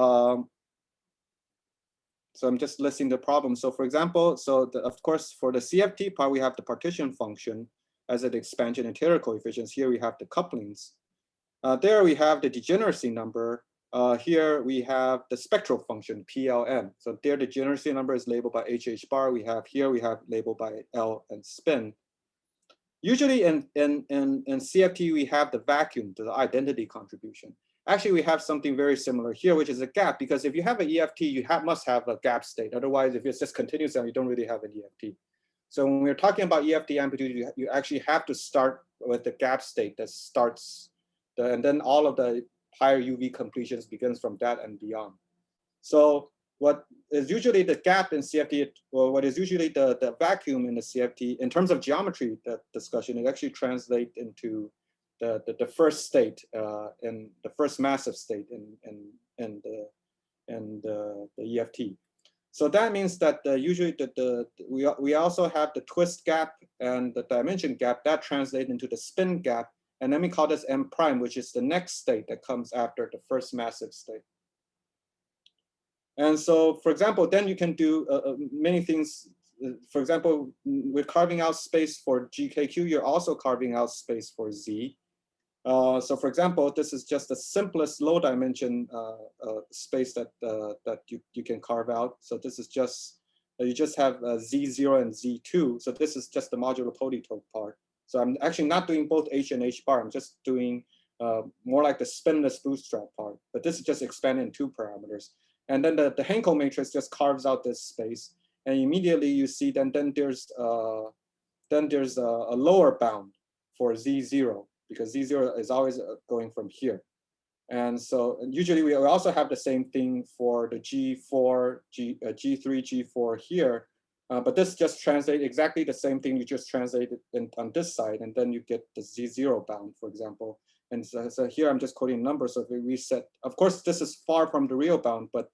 B: so I'm just listing the problems. So for example, of course for the CFT part we have the partition function as an expansion interior coefficients. Here we have the couplings. There we have the degeneracy number. Here we have the spectral function PLN. So there the degeneracy number is labeled by HH bar. We have labeled by L and spin. Usually in CFT we have the vacuum, the identity contribution. Actually we have something very similar here, which is a gap, because if you have an EFT, you must have a gap state. Otherwise, if it's just continuous, then you don't really have an EFT. So when we're talking about EFT amplitude, you actually have to start with the gap state that starts. And then all of the higher UV completions begins from that and beyond. So what is usually the gap in CFT, or what is usually the vacuum in the CFT, in terms of geometry, that discussion, it actually translates into the first state, in the first massive state in the EFT. So that means that usually we also have the twist gap and the dimension gap that translate into the spin gap. And then we call this M prime, which is the next state that comes after the first massive state. And so, for example, then you can do many things. For example, we're carving out space for GKQ. You're also carving out space for Z. So, for example, this is just the simplest low dimension space that you can carve out. So this is just you just have Z0 and Z2. So this is just the modular polytope part. So I'm actually not doing both H and H bar. I'm just doing more like the spinless bootstrap part. But this is just expanded in 2 parameters. And then the Hankel matrix just carves out this space. And immediately you see then there's a lower bound for Z0, because Z0 is always going from here. And so usually we also have the same thing for the G3, G4 here. But this just translates exactly the same thing you just translated on this side, and then you get the Z0 bound, for example. And so here I'm just quoting numbers. So if we reset, of course, this is far from the real bound, but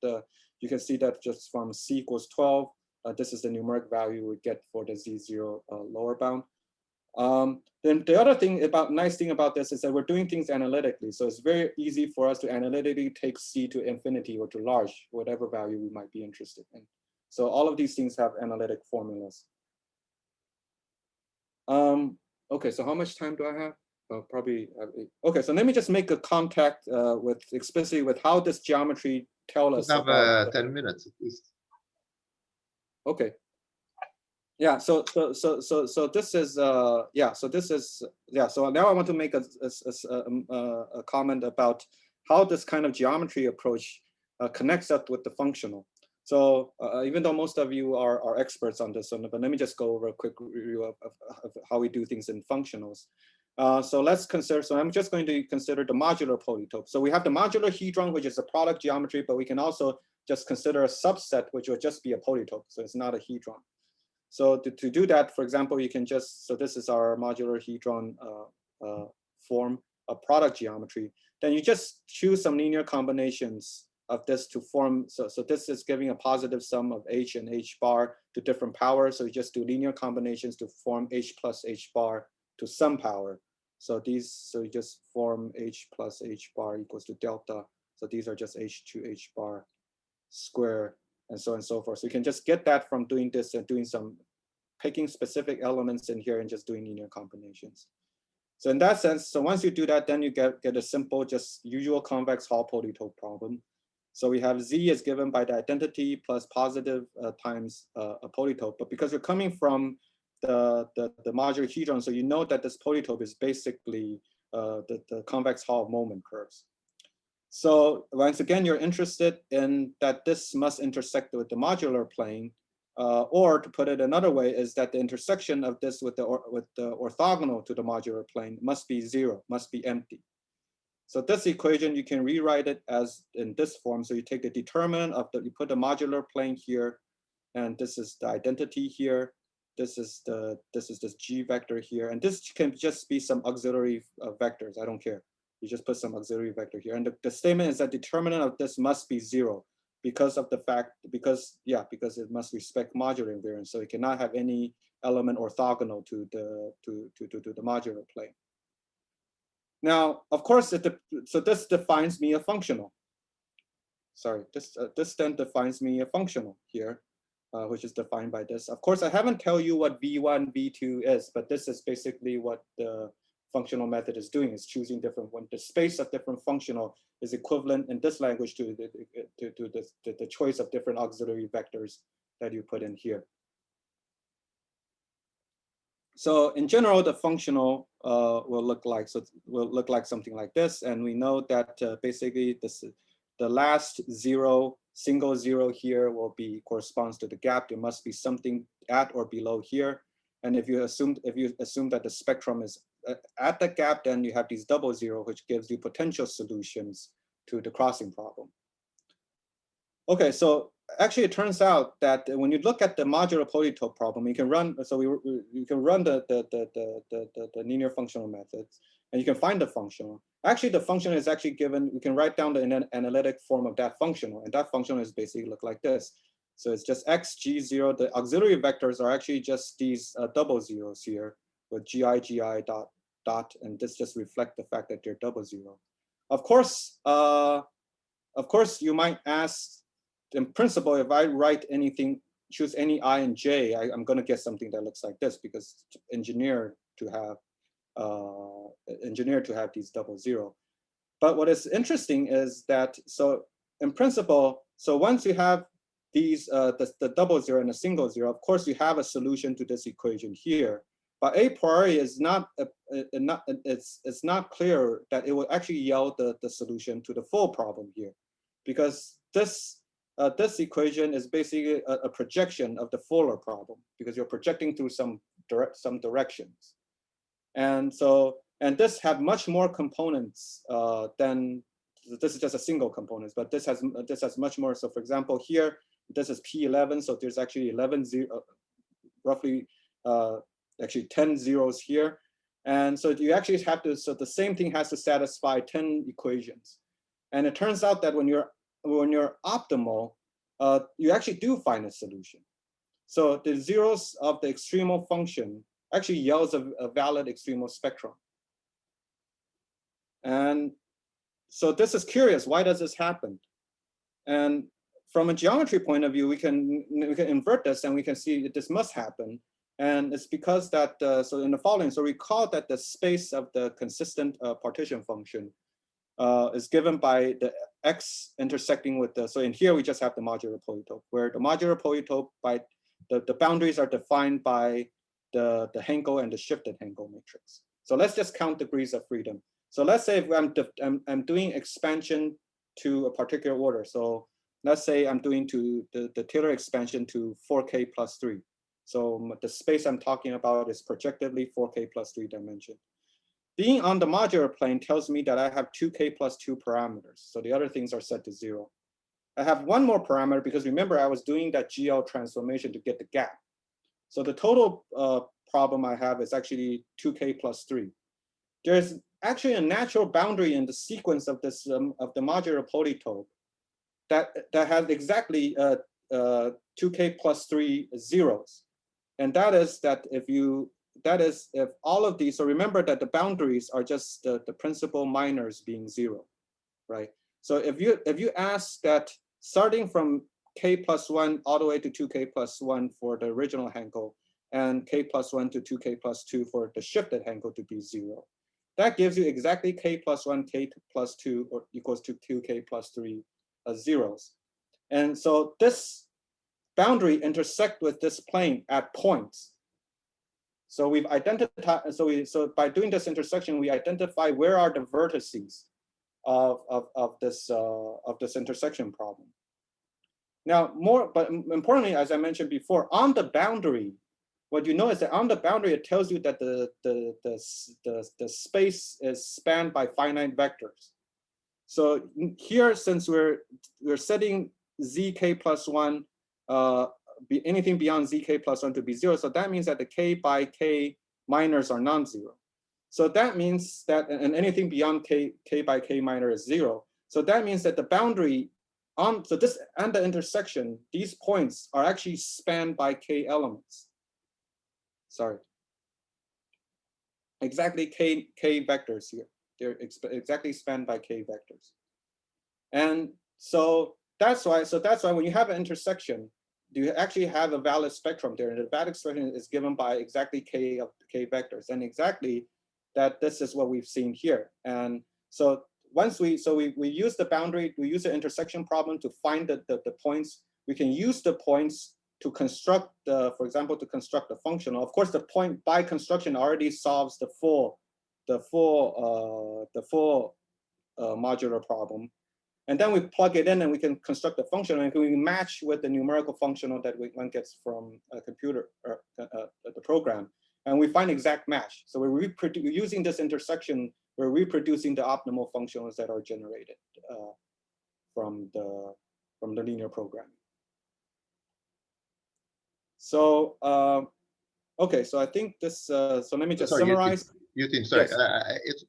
B: you can see that just from C equals 12, this is the numeric value we get for the Z0 lower bound. Then the other thing nice thing about this is that we're doing things analytically. So it's very easy for us to analytically take C to infinity or to large, whatever value we might be interested in. So all of these things have analytic formulas. Okay, so how much time do I have? Probably, okay, so let me just make a contact explicitly with how this geometry tells us
A: have
B: about
A: 10 minutes at least.
B: Okay. Yeah, so this is so now I want to make a comment about how this kind of geometry approach connects up with the functional. So even though most of you are experts on this, but let me just go over a quick review of how we do things in functionals. So let's consider, so I'm just going to consider the modular polytope. So we have the modular hedron, which is a product geometry, but we can also just consider a subset, which would just be a polytope. So it's not a hedron. So to do that, for example, you can just, so this is our modular hedron form of product geometry. Then you just choose some linear combinations of this to form, so this is giving a positive sum of H and H bar to different powers. So you just do linear combinations to form H plus H bar to some power. So you just form H plus H bar equals to delta. So these are just H to H bar square and so on and so forth. So you can just get that from doing this and picking specific elements in here and just doing linear combinations. So in that sense, so once you do that, then you get a simple, just usual convex Hall polytope problem. So we have Z is given by the identity plus positive times a polytope. But because you're coming from the modular hedron, so you know that this polytope is basically the convex Hall moment curves. So once again, you're interested in that this must intersect with the modular plane, or to put it another way, is that the intersection of this with the orthogonal to the modular plane must be 0, must be empty. So this equation, you can rewrite it as in this form. So you take the determinant of you put the modular plane here, and this is the identity here. This is this G vector here, and this can just be some auxiliary vectors. I don't care. You just put some auxiliary vector here, and the statement is that determinant of this must be 0 because of the fact because it must respect modular invariance. So it cannot have any element orthogonal to the modular plane. Now, of course, so this defines me a functional. Sorry, this then defines me a functional here, which is defined by this. Of course, I haven't tell you what V1, V2 is, but this is basically what the functional method is doing, is choosing different, when the space of different functional is equivalent in this language to the choice of different auxiliary vectors that you put in here. So in general, the functional will look like something like this, and we know that basically the last single zero here will corresponds to the gap. There must be something at or below here, and if you assume that the spectrum is at the gap, then you have these double zero, which gives you potential solutions to the crossing problem. Okay, so actually, it turns out that when you look at the modular polytope problem, you can run. So you can run the linear functional methods, and you can find the functional. Actually, the functional is actually given. We can write down the analytic form of that functional, and that functional is basically look like this. So it's just x, g0. The auxiliary vectors are actually just these double zeros here with gi dot, and this just reflect the fact that they're double zero. Of course, you might ask. In principle, if I write anything, choose any I and j, I'm going to get something that looks like this because it's engineered to have these double zero. But what is interesting is that, so in principle, so once you have these the double zero and a single zero, of course you have a solution to this equation here. But a priori is it's not clear that it will actually yield the solution to the full problem here, because this equation is basically a projection of the fuller problem, because you're projecting through some directions, and this have much more components than this is just a single component, but this has much more. So for example, here this is P11, so there's actually 11 roughly actually 10 zeros here. And so you actually have to, so the same thing has to satisfy 10 equations. And it turns out that when you're optimal, you actually do find a solution. So the zeros of the extremal function actually yields a valid extremal spectrum. And so this is curious, why does this happen? And from a geometry point of view, we can invert this and we can see that this must happen. And it's because that, so in the following, so recall that the space of the consistent partition function is given by the x intersecting with the, so in here we just have the modular polytope, where the modular polytope by the boundaries are defined by the Hankel and the shifted Hankel matrix. So let's just count degrees of freedom. So let's say if I'm doing expansion to a particular order. So let's say I'm doing the Taylor expansion to 4K plus 3. So the space I'm talking about is projectively 4K plus 3 dimension. Being on the modular plane tells me that I have 2K plus 2 parameters. So the other things are set to 0. I have one more parameter because remember I was doing that GL transformation to get the gap. So the total problem I have is actually 2K plus 3. There's actually a natural boundary in the sequence of this of the modular polytope that has exactly 2K plus 3 zeros. And that is that if all of these, so remember that the boundaries are just the principal minors being 0, right? So if you ask that starting from K plus 1 all the way to 2K plus 1 for the original Hankel and K plus 1 to 2K plus 2 for the shifted Hankel to be 0, that gives you exactly K plus 1, K plus 2 or equals to 2K plus 3 zeros. And so this boundary intersect with this plane at points. So we've identified, so by doing this intersection, we identify where are the vertices of this intersection problem. Now, but importantly, as I mentioned before, on the boundary, what you know is that on the boundary, it tells you that the space is spanned by finite vectors. So here, since we're setting zk plus 1, anything beyond zk plus 1 to be 0, so that means that the k by k minors are non-zero. So that means that, and anything beyond k by k minor is 0. So that means that the boundary on, so this and the intersection, these points are actually spanned by k elements. Sorry. Exactly k vectors here. They're exactly spanned by k vectors. And so that's why when you have an intersection, you actually have a valid spectrum there, and the valid spectrum is given by exactly k of k vectors, and exactly that this is what we've seen here. And so once we use the boundary, we use the intersection problem to find the points. We can use the points to construct for example, to construct the functional. Of course, the point by construction already solves the full modular problem. And then we plug it in and we can construct the functional, and we match with the numerical functional that one gets from a computer or the program. And we find exact match. So we're using this intersection, we're reproducing the optimal functionals that are generated from the linear programming. So, okay, so I think this, so let me just summarize.
A: Yutin, sorry,
B: Yes.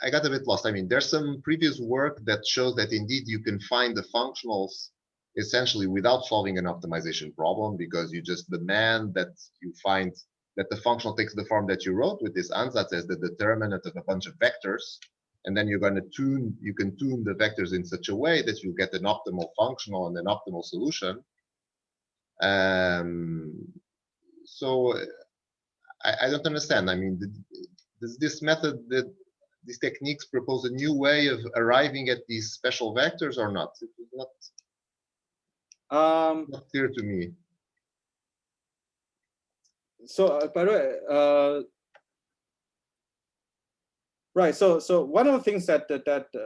A: I got a bit lost. I mean, there's some previous work that shows that indeed you can find the functionals essentially without solving an optimization problem, because you just demand that you find that the functional takes the form that you wrote with this ansatz as the determinant of a bunch of vectors. And then you can tune the vectors in such a way that you get an optimal functional and an optimal solution. So I don't understand. I mean, does this method, these techniques propose a new way of arriving at these special vectors or not? It was not clear to me.
B: So by the way, right. So one of the things that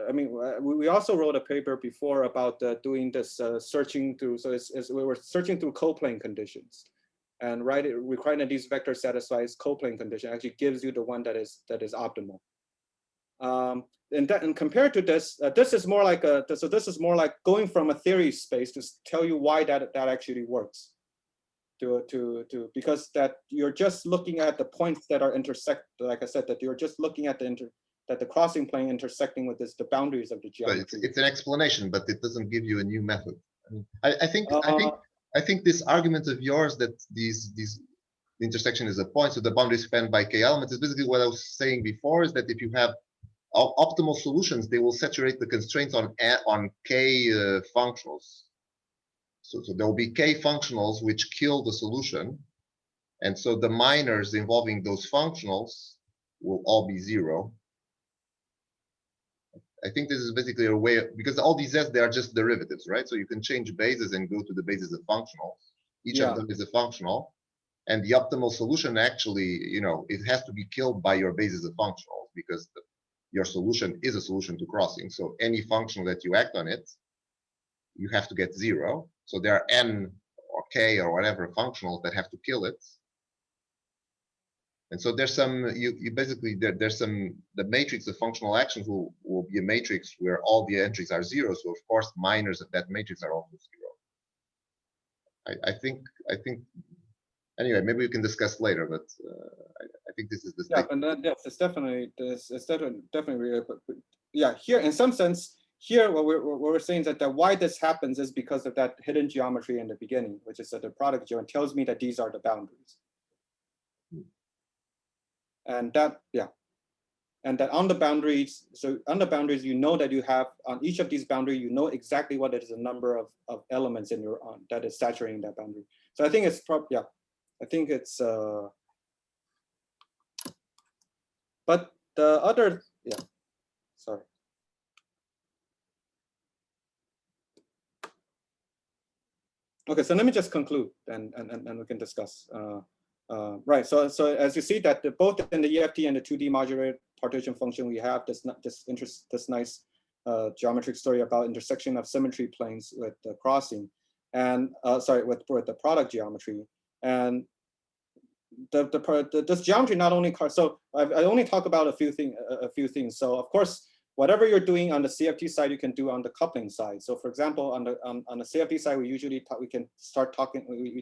B: I mean, we also wrote a paper before about doing this searching through. So we were searching through coplane conditions, and requiring that these vectors satisfies coplane condition actually gives you the one that is optimal. And compared to this, this is more like this is more like going from a theory space to tell you why that actually works. because that you're just looking at the points that are intersect. Like I said, that you're just looking at the crossing plane intersecting with the boundaries of the geometry.
A: It's an explanation, but it doesn't give you a new method. I think this argument of yours that the intersection is a point, so the boundary spanned by k elements, is basically what I was saying before, is that if you have optimal solutions, they will saturate the constraints on k functionals. So there will be k functionals which kill the solution, and so the minors involving those functionals will all be zero. I think this is basically a way because all these s, they are just derivatives, right? So you can change bases and go to the basis of functionals. Each of them is a functional, and the optimal solution actually, it has to be killed by your basis of functionals because your solution is a solution to crossing. So any functional that you act on it, you have to get zero. So there are n or k or whatever functionals that have to kill it. And so there's some, there's some, the matrix of functional actions will be a matrix where all the entries are zero. So of course, minors of that matrix are also zero. I think, anyway, maybe we can discuss later, but I think this is the
B: yeah, and then, yes, it's definitely really, yeah, here in some sense, here what we're saying is that why this happens is because of that hidden geometry in the beginning, which is that the product geometry tells me that these are the boundaries. And that, yeah, and that on the boundaries, so on the boundaries, you know that you have on each of these boundaries, you know exactly what is the number of elements in your that is saturating that boundary. So I think it's yeah, I think it's but the other, yeah, sorry. Okay, so let me just conclude and we can discuss. Right, so as you see that both in the EFT and the 2D modular partition function, we have this nice geometric story about intersection of symmetry planes with the crossing, and sorry, with the product geometry. And this geometry not only so I only talk about a few things. So of course, whatever you're doing on the CFT side, you can do on the coupling side. So for example, on the CFT side, we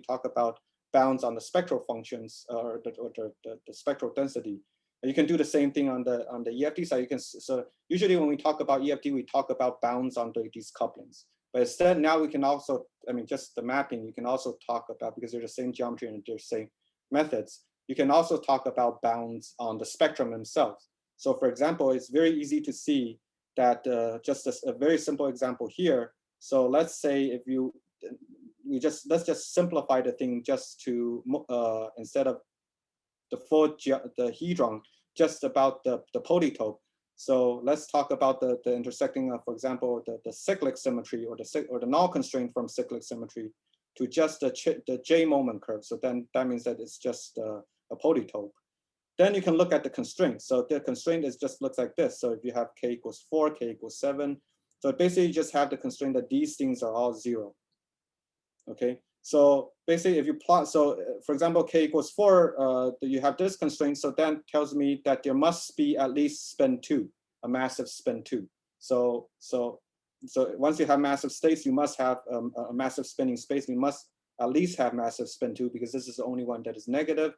B: talk about bounds on the spectral functions or the spectral density. And you can do the same thing on the EFT side. You can, so usually when we talk about EFT, we talk about bounds on these couplings. But instead, now we can also, I mean, just the mapping, you can also talk about, because they're the same geometry and they're the same methods, you can also talk about bounds on the spectrum themselves. So for example, it's very easy to see that just a very simple example here. So let's say if let's just simplify the thing just to instead of the hedron, just about the polytope. So let's talk about the intersecting of, for example, the cyclic symmetry or the null constraint from cyclic symmetry to just the J moment curve. So then that means that it's just a polytope. Then you can look at the constraint. So the constraint just looks like this. So if you have k equals 4, k equals 7, so basically you just have the constraint that these things are all 0. Okay, so basically if you plot, so for example, k equals 4, you have this constraint. So that tells me that there must be at least spin 2, a massive spin 2. So once you have massive states, you must have a massive spinning space. You must at least have massive spin 2 because this is the only one that is negative.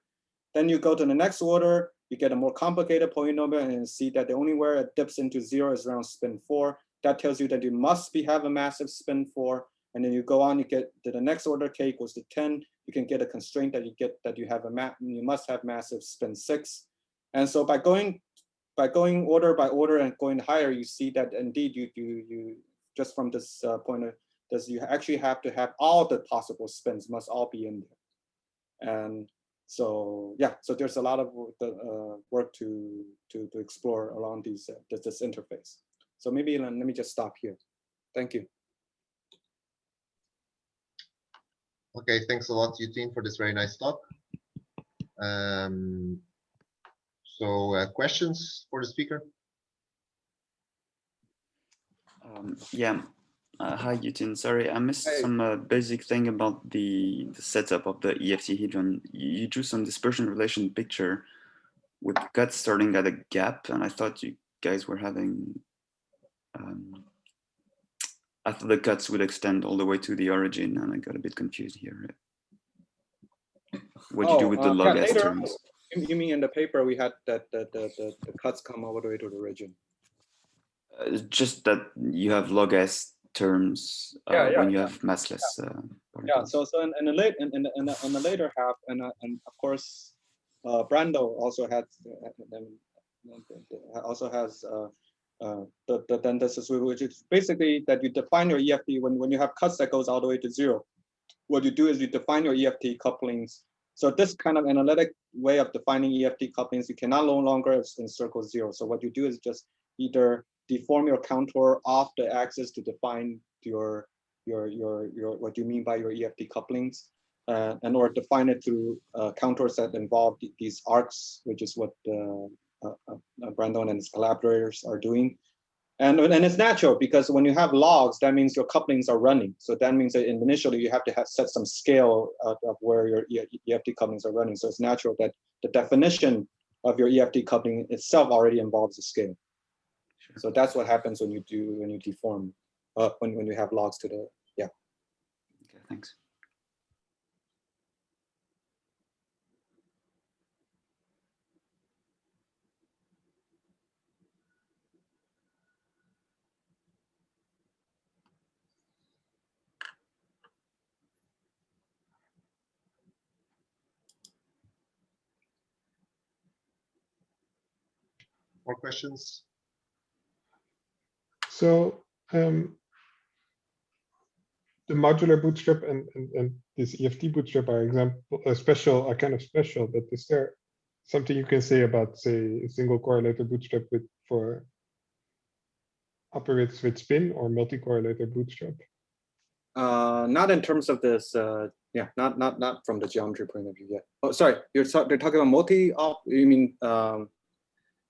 B: Then you go to the next order, you get a more complicated polynomial and you see that the only where it dips into 0 is around spin 4. That tells you that you must have a massive spin 4. And then you go on, you get to the next order, k equals to 10. You can get a constraint that you have you must have massive spin 6. And so by going order by order and going higher, you see that indeed you just from this point of this, you actually have to have all the possible spins must all be in there. And so yeah, so there's a lot of work to explore along this interface. So maybe let me just stop here. Thank you.
A: Okay, thanks a lot, Yutin, for this very nice talk. Questions for the speaker?
E: Yeah. Hi, Yutin. Sorry, I missed some basic thing about the setup of the EFT-hedron. You drew some dispersion relation picture with cuts starting at a gap, and I thought you guys were having. I thought the cuts would extend all the way to the origin, and I got a bit confused here. What do you do with the log S terms?
B: You mean in the paper we had that the cuts come all the way to the origin?
E: Just that you have log S terms when you have massless.
B: Yeah. So in the later half, and of course, Brando also has then this is which is basically that you define your EFT when you have cuts that goes all the way to 0. What you do is you define your EFT couplings. So this kind of analytic way of defining EFT couplings, you cannot no longer encircle 0. So what you do is just either deform your contour off the axis to define your what you mean by your EFT couplings, and or define it through contours that involve these arcs, which is what Brandon and his collaborators are doing. And it's natural because when you have logs, that means your couplings are running. So that means that initially you have to set some scale of where your EFT couplings are running. So it's natural that the definition of your EFT coupling itself already involves a scale. Sure. So that's what happens when you deform, when you have logs to the, yeah.
E: Okay, thanks.
A: More questions?
C: So the modular bootstrap and this EFT bootstrap are kind of special, but is there something you can say about, say, a single correlator bootstrap for operates with spin or multi-correlator bootstrap?
B: Not in terms of this, not from the geometry point of view yet. Oh, sorry, they're talking about multi-op, you mean,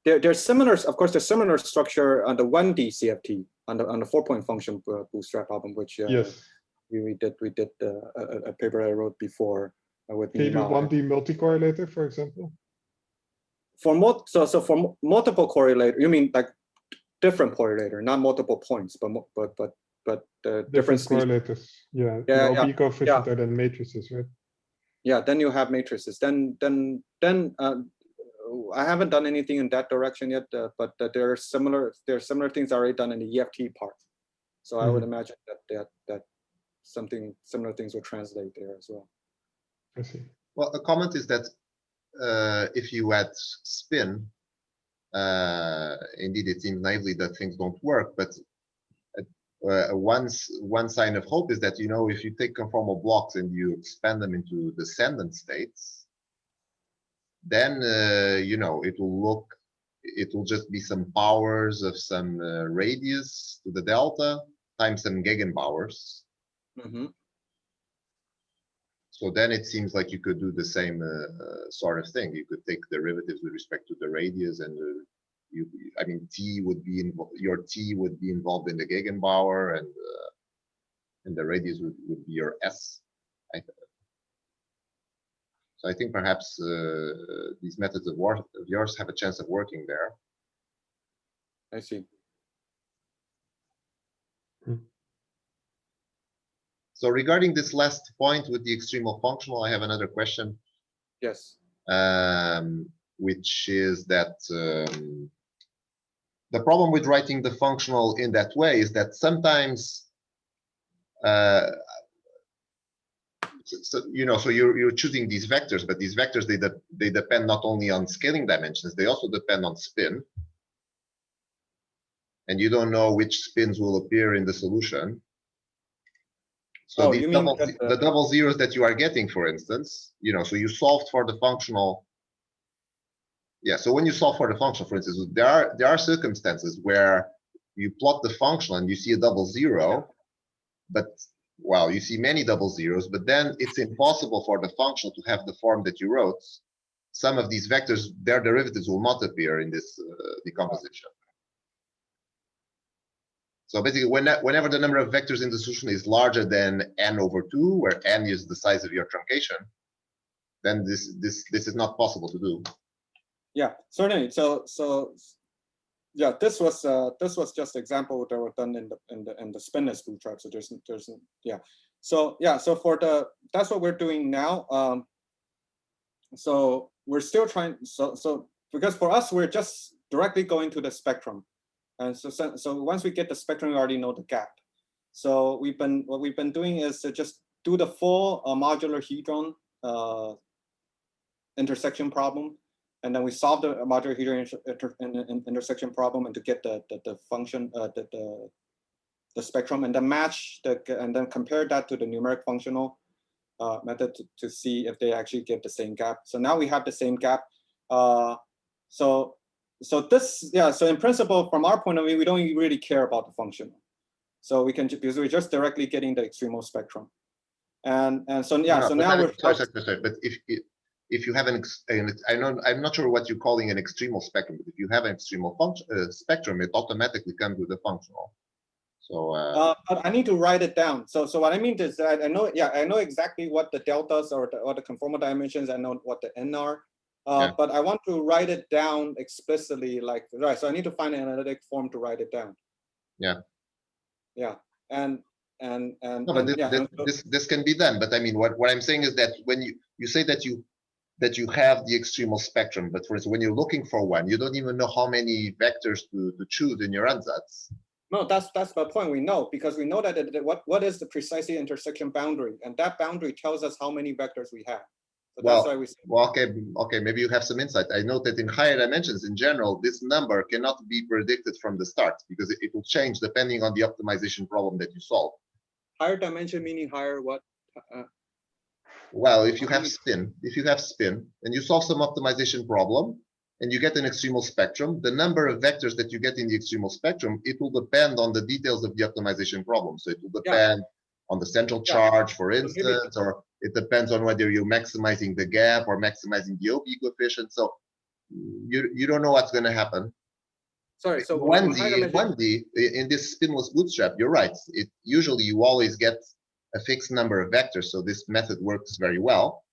B: there's similar, of course, there's similar structure on the 1D CFT on the 4-point function bootstrap problem, which
C: yes,
B: we did a paper I wrote before with
C: can you do 1D multi-correlator, for example?
B: For for multiple correlator, you mean like different correlator, not multiple points, but different
C: correlators. Yeah, they'll be coefficient are then matrices, right?
B: Yeah, then you have matrices. Then I haven't done anything in that direction yet, but there are similar things already done in the EFT part. So I would imagine that something similar things will translate there as well.
C: I see.
A: Well, a comment is that if you add spin, indeed it seems naively that things don't work, but one sign of hope is that, you know, if you take conformal blocks and you expand them into descendant states, then you know, it will just be some powers of some radius to the delta times some Gegenbauers. So then it seems like you could do the same sort of thing. You could take derivatives with respect to the radius, and I mean, your T would be involved in the Gegenbauer, and the radius would be your S. So I think perhaps these methods of yours have a chance of working there.
B: I see.
A: So regarding this last point with the extremal functional, I have another question.
B: Yes.
A: Which is that the problem with writing the functional in that way is that sometimes so you know, so you're choosing these vectors, but these vectors, they depend not only on scaling dimensions, they also depend on spin, and you don't know which spins will appear in the solution. So these the double zeros that you are getting, for instance, you know, so you solved for the functional. Yeah, so when you solve for the functional, for instance, there are circumstances where you plot the functional and you see a double zero, but well, you see many double zeros, but then it's impossible for the functional to have the form that you wrote. Some of these vectors, their derivatives will not appear in this decomposition. So basically, whenever the number of vectors in the solution is larger than n/2, where n is the size of your truncation, then this is not possible to do.
B: Yeah, certainly. So yeah, this was just example that were done in the spinless bootstrap. So there's yeah. So yeah, so for that's what we're doing now. so we're still trying. So because for us, we're just directly going to the spectrum, and so once we get the spectrum, we already know the gap. So what we've been doing is to just do the full modular-hedron intersection problem, and then we solve the modular-hedron intersection problem, and to get the function the spectrum, and then match and then compare that to the numeric functional method to see if they actually give the same gap. So now we have the same gap. So this, yeah, so in principle, from our point of view, we don't really care about the functional. So we can, because we're just directly getting the extremal spectrum. And so, yeah, so now we're—
A: sorry, but if you have I'm not sure what you're calling an extremal spectrum, but if you have an extremal spectrum, it automatically comes with a functional. So
B: but I need to write it down. So what I mean is that I know, yeah, I know exactly what the deltas or the conformal dimensions. I know what the n are, but I want to write it down explicitly, like, right. So I need to find an analytic form to write it down.
A: Yeah.
B: Yeah, and
A: no, but this can be done. But I mean, what I'm saying is that when you say that you have the extremal spectrum, but for instance, when you're looking for one, you don't even know how many vectors to choose in your ansatz.
B: No, that's my point. We know, because we know that what is the precisely intersection boundary, and that boundary tells us how many vectors we have. So
A: well,
B: that's why we say,
A: well, okay, maybe you have some insight. I know that in higher dimensions, in general, this number cannot be predicted from the start because it will change depending on the optimization problem that you solve.
B: Higher dimension meaning higher what?
A: Well, if you have spin, and you solve some optimization problem, and you get an extremal spectrum, the number of vectors that you get in the extremal spectrum, it will depend on the details of the optimization problem. So it will depend on the central charge, for instance, or it depends on whether you're maximizing the gap or maximizing the OP coefficient. So you don't know what's going to happen.
B: Sorry, so
A: 1D in this spinless bootstrap, you're right. Usually you always get a fixed number of vectors, so this method works very well.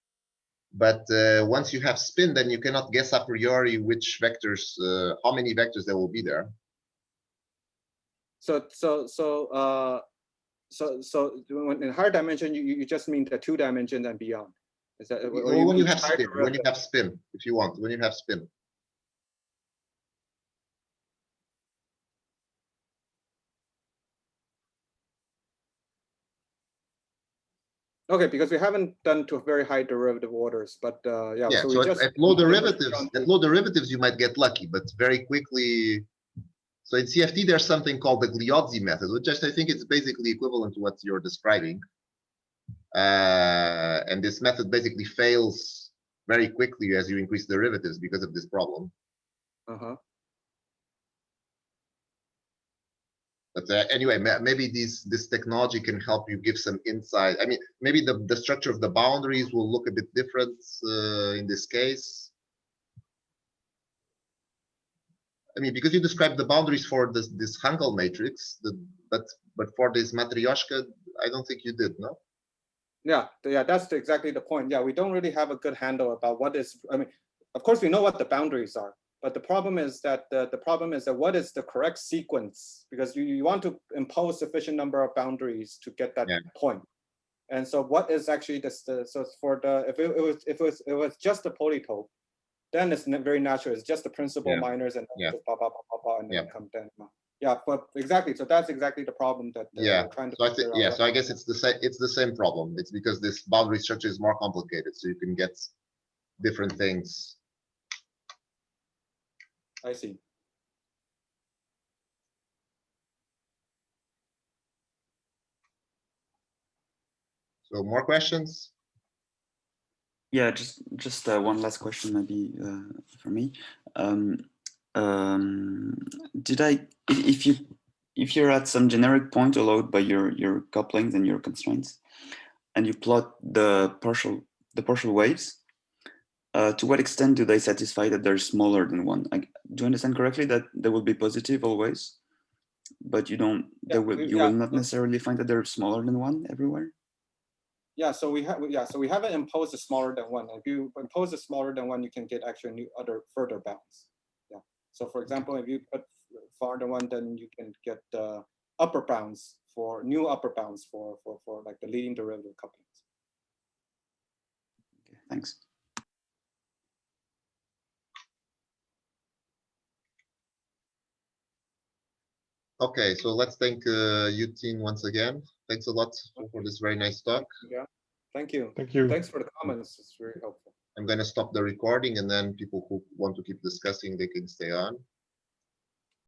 A: But once you have spin, then you cannot guess a priori which vectors, how many vectors there will be there.
B: So when in higher dimension, you just mean the 2 dimensions and beyond. Is that
A: well, when you have spin? When you have spin, if you want, when you have spin.
B: Okay, because we haven't done to very high derivative orders, but yeah.
A: Yeah, so at low derivatives, you might get lucky, but very quickly. So in CFT, there's something called the Gliozzi method, which I think it's basically equivalent to what you're describing. And this method basically fails very quickly as you increase derivatives because of this problem. But anyway, maybe this technology can help you give some insight. I mean, maybe the structure of the boundaries will look a bit different in this case. I mean, because you described the boundaries for this Hankel matrix, but for this Matryoshka, I don't think you did, no?
B: Yeah, that's exactly the point. Yeah, we don't really have a good handle about what is. I mean, of course, we know what the boundaries are. But the problem is that what is the correct sequence? Because you want to impose sufficient number of boundaries to get that point. And so what is actually this? So for if it was just a polytope, then it's very natural. It's just the principal minors and just and then come down. Yeah, but exactly. So that's exactly the problem that we're trying to figure out.
A: So I guess it's the same problem. It's because this boundary structure is more complicated, so you can get different things.
B: I see.
E: So more questions? Yeah, just one last question maybe for me. If you're at some generic point allowed by your couplings and your constraints, and you plot the partial waves, to what extent do they satisfy that they're smaller than one? Do you understand correctly that they will be positive always, but you don't? You will not necessarily find that they're smaller than one everywhere.
B: Yeah, so we haven't imposed a smaller than one. If you impose a smaller than one, you can get actually further bounds. Yeah. So for example, if you put farther than one, then you can get upper bounds for like the leading derivative couplings.
E: Okay, thanks.
A: Okay, so let's thank Yutin once again. Thanks a lot for this very nice talk.
B: Yeah, thank you.
C: Thank you.
B: Thanks for the comments. It's very helpful.
A: I'm going to stop the recording, and then people who want to keep discussing, they can stay on.